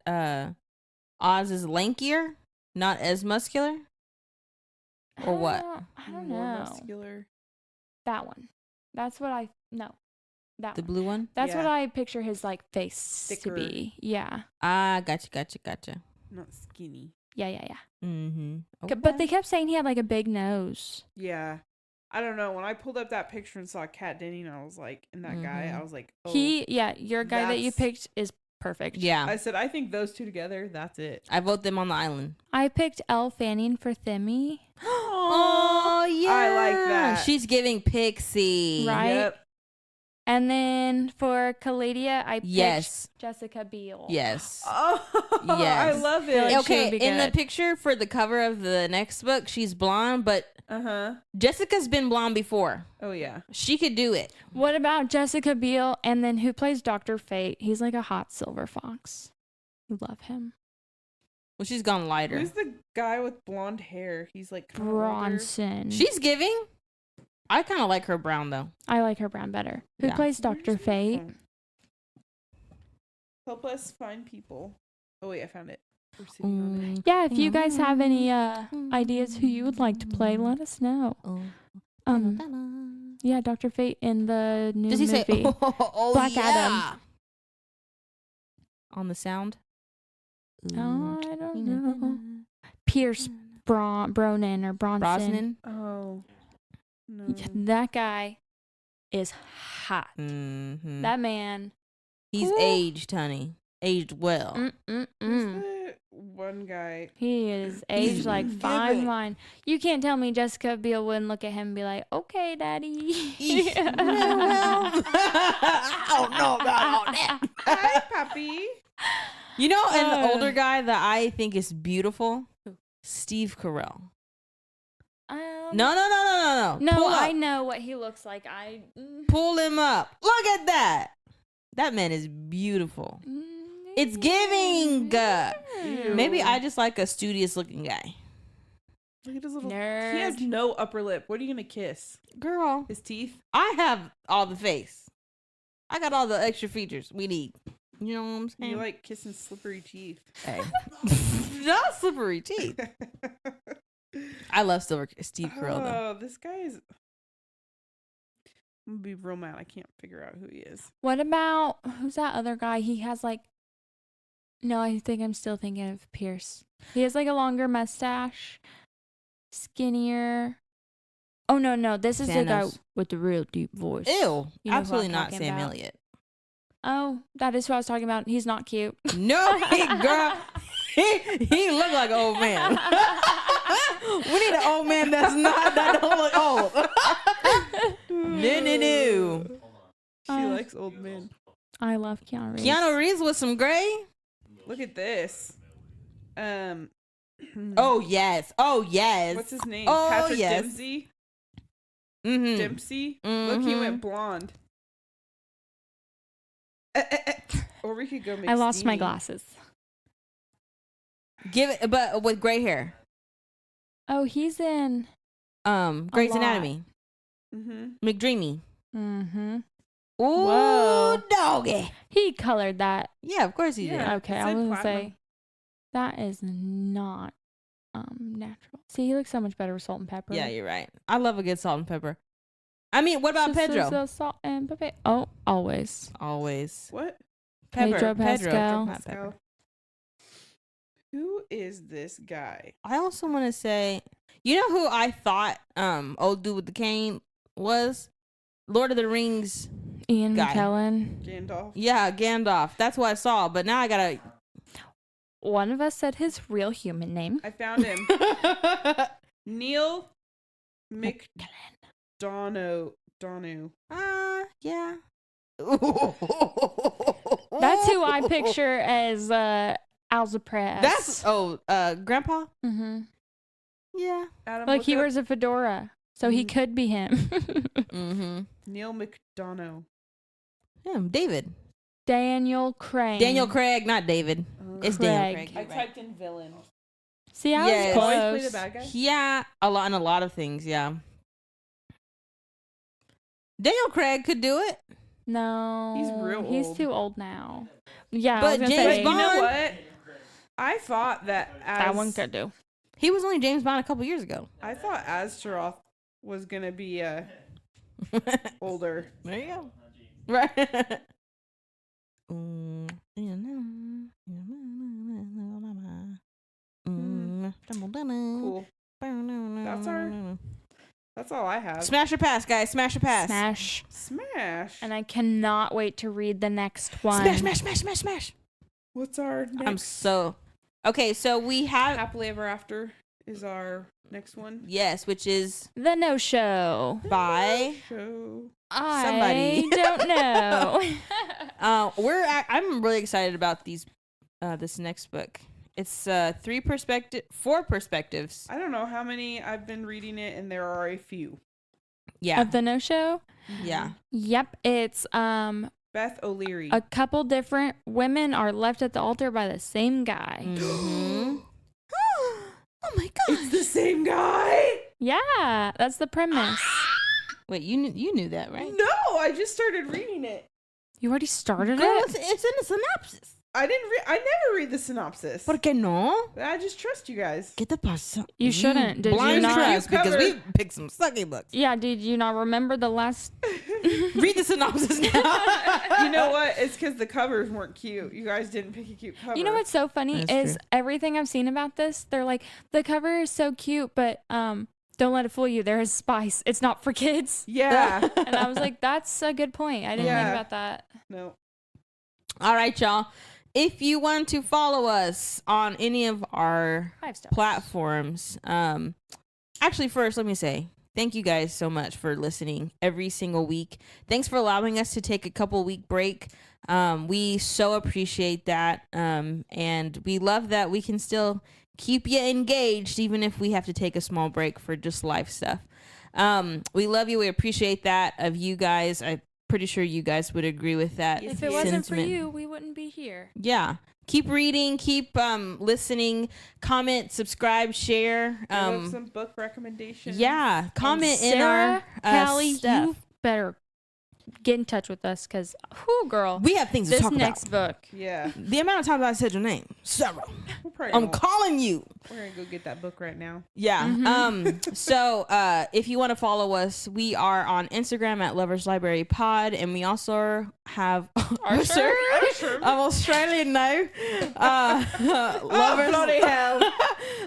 Oz is lankier, not as muscular? Or what? I don't More know. muscular. That one. That's what I no. That The one. blue one? That's what Yeah. I picture his like face Thicker. to be. Yeah. Ah, gotcha. Not skinny. Yeah. Mm-hmm. But they kept saying he had like a big nose. Yeah. I don't know. When I pulled up that picture and saw Kat Dennings, I was like, and that guy, Mhm. I was like, oh. Your guy that you that's- picked is perfect. Yeah. I said, I think those two together, that's it. I vote them on the island. I picked Elle Fanning for Thimmy. Oh, yeah. I like that. She's giving Pixie. Right. Yep. And then for Caladia, I picked Yes. Jessica Biel. Yes. Oh, Yes. I love Feel it. like she Okay, would be in the good. picture for the cover of the next book, she's blonde, but Jessica's been blonde before. Oh, yeah. She could do it. What about Jessica Biel? And then who plays Dr. Fate? He's like a hot silver fox. You love him. Well, she's gone lighter. Who's the guy with blonde hair? He's like kinda older. Bronson. She's giving. I kind of like her brown, though. I like her brown better. Who Yeah. plays Dr. Where's my Fate? phone? Help us find people. Oh, wait, I found it. We're sitting on it. Yeah, if you guys have any ideas who you would like to play, let us know. Yeah, Dr. Fate in the new Does he movie. say, oh, Black yeah. Adam. On the sound? Oh, I don't know. Pierce Bronan or Bronson. Brosnan? Oh. No. That guy is hot. Mm-hmm. That man. He's Ooh. aged, honey. Aged well. Who's Mm-mm-mm. the one guy? He is aged like fine giving. wine. You can't tell me Jessica Biel wouldn't look at him and be like, okay, daddy. I don't know about all that. Hi, puppy. You know, an older guy that I think is beautiful? Steve Carell. No. No, Pull up. I know what he looks like. Pull him up. Look at that. That man is beautiful. It's giving. Ew. Maybe I just like a studious looking guy. Look at his little. Nerd. He has no upper lip. What are you gonna kiss? Girl, His teeth? I have all the face. I got all the extra features we need. You know what I'm saying? You like kissing slippery teeth. Hey. Not slippery teeth. I love Steve Carell, though. Oh, this guy is. I'm gonna be real mad. I can't figure out who he is. What about, who's that other guy? He has like, no, I think I'm still thinking of Pierce. He has like a longer mustache, skinnier. Oh, no, this is the guy Thanos. with the real deep voice. Ew. You know who Absolutely I'm not talking Sam about. Elliott. Oh, that is who I was talking about. He's not cute. No, girl. He look like an old man. We need an old man that don't look old. No. She likes old men. I love Keanu Reeves. Keanu Reeves with some gray? Look at this. Oh, yes. What's his name? Oh, Patrick yes. Dempsey. Mm-hmm. Dempsey. Look, he Mhm. went blonde. Or we could go. I lost my McSteamy. glasses. Give it, but with gray hair. Oh, he's in. Grey's lot. Anatomy. Mm-hmm. McDreamy. Mm-hmm. Ooh, Whoa. doggy. He colored that. Yeah, of course he Yeah. Okay, it I said was gonna platinum. say that is not natural. See, he looks so much better with salt and pepper. did. Yeah, you're right. I love a good salt and pepper. I mean, what about Just as Pedro? a salt and pepper. Oh, always. Always. What? Pedro Pascal. Not Pepper. Who is this guy? I also want to say, you know who I thought old dude with the cane was? Lord of the Rings. Ian Guy. McKellen. Gandalf. Yeah, Gandalf. That's what I saw. But now I gotta. One of us said his real human name. I found him. Neil McDonough. Yeah. That's who I picture as Alzapress. That's Grandpa. Mm-hmm. Yeah. Adam, Like look he up wears a fedora, so he Mhm. could be him. Mm-hmm. Neil McDonough. Him, David. Daniel Craig. Daniel Craig, not David. It's Daniel Craig. Craig. I you're right. typed in villain. See, I Yes. was Always close. play the bad guy. Yeah, a lot of things. Yeah. Daniel Craig could do it. No, He's real He's old. too old now. Yeah, But I was gonna James But say, you know Bond- what? I thought that that one could do. He was only James Bond a couple years ago. I thought Astaroth was gonna be older. There you go. Right. Cool. That's all I have. Smash or pass, guys. Smash or pass. Smash. Smash. And I cannot wait to read the next one. Smash. What's our next? I'm so okay. So we have Happily Ever After is our next one. yes, which is The No Show. by Show. Somebody. I don't know. I'm really excited about this next book. It's four perspectives. I don't know how many I've been reading it, and there are a few. Yeah, Of The No Show. yeah. Yep, it's Beth O'Leary. a couple different women are left at the altar by the same guy. Mhm. Oh my It's gosh! the same guy. Yeah, that's the premise. Wait, you knew that, right? No, I just started reading it. You already started Girl, it? it's in the synopsis. I never read the synopsis. ¿Por qué no? I just trust you guys. ¿Qué te pasa? You shouldn't. Did you blind not? trust because Cover. we picked some sucky books. Yeah, did you not remember the last? Read the synopsis now. You know what? It's because the covers weren't cute. You guys didn't pick a cute cover. You know what's so funny That's is true. everything I've seen about this, they're like, the cover is so cute, but don't let it fool you. There is spice. It's not for kids. Yeah. And I was like, that's a good point. I didn't Yeah. think about that. No. All right, y'all. If you want to follow us on any of our 5 stars. platforms, actually, first, let me say thank you guys so much for listening every single week. Thanks for allowing us to take a couple week break. We so appreciate that. And we love that we can still keep you engaged, even if we have to take a small break for just life stuff. We love you. We appreciate that of you guys. I'm pretty sure you guys would agree with that. If it wasn't for sentiment. you, we wouldn't be here. Yeah. Keep reading, keep listening, comment, subscribe, share. We have some book recommendations. Yeah, comment in Sarah, our Callie, stuff. you better get in touch with us because, whoo, girl, We have things to this talk next about. book. Yeah. The amount of times I said your name, Sarah. We're probably I'm gonna, calling you. we're gonna go get that book right now. Yeah. Mhm. So if you want to follow us, we are on Instagram at Lovers Library Pod, and we also have Archer? I'm Australian now. Lovers bloody hell.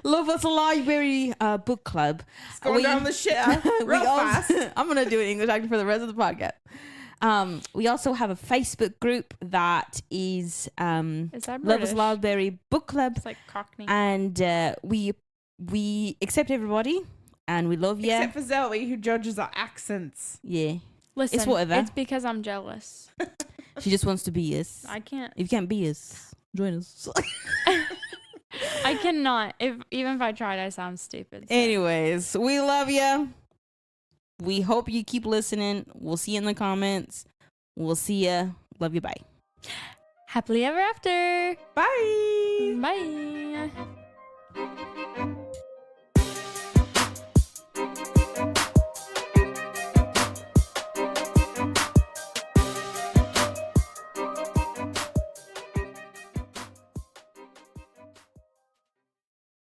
Lovers Library Book Club. It's going down the shitter real fast. I'm gonna do an English acting for the rest of the podcast. We also have a Facebook group that is Is that Lovers British? Library Book Club, It's like Cockney. and we accept everybody, and we love you. Except for Zoe, who judges our accents. Yeah, Listen, whatever. it's because I'm jealous. she just wants to be us. I can't. If you can't be us, join us. I cannot. Even if I tried, I sound stupid. So. Anyways, we love you. We hope you keep listening. We'll see you in the comments. We'll see ya. Love you. Bye. Happily ever after. Bye. Bye.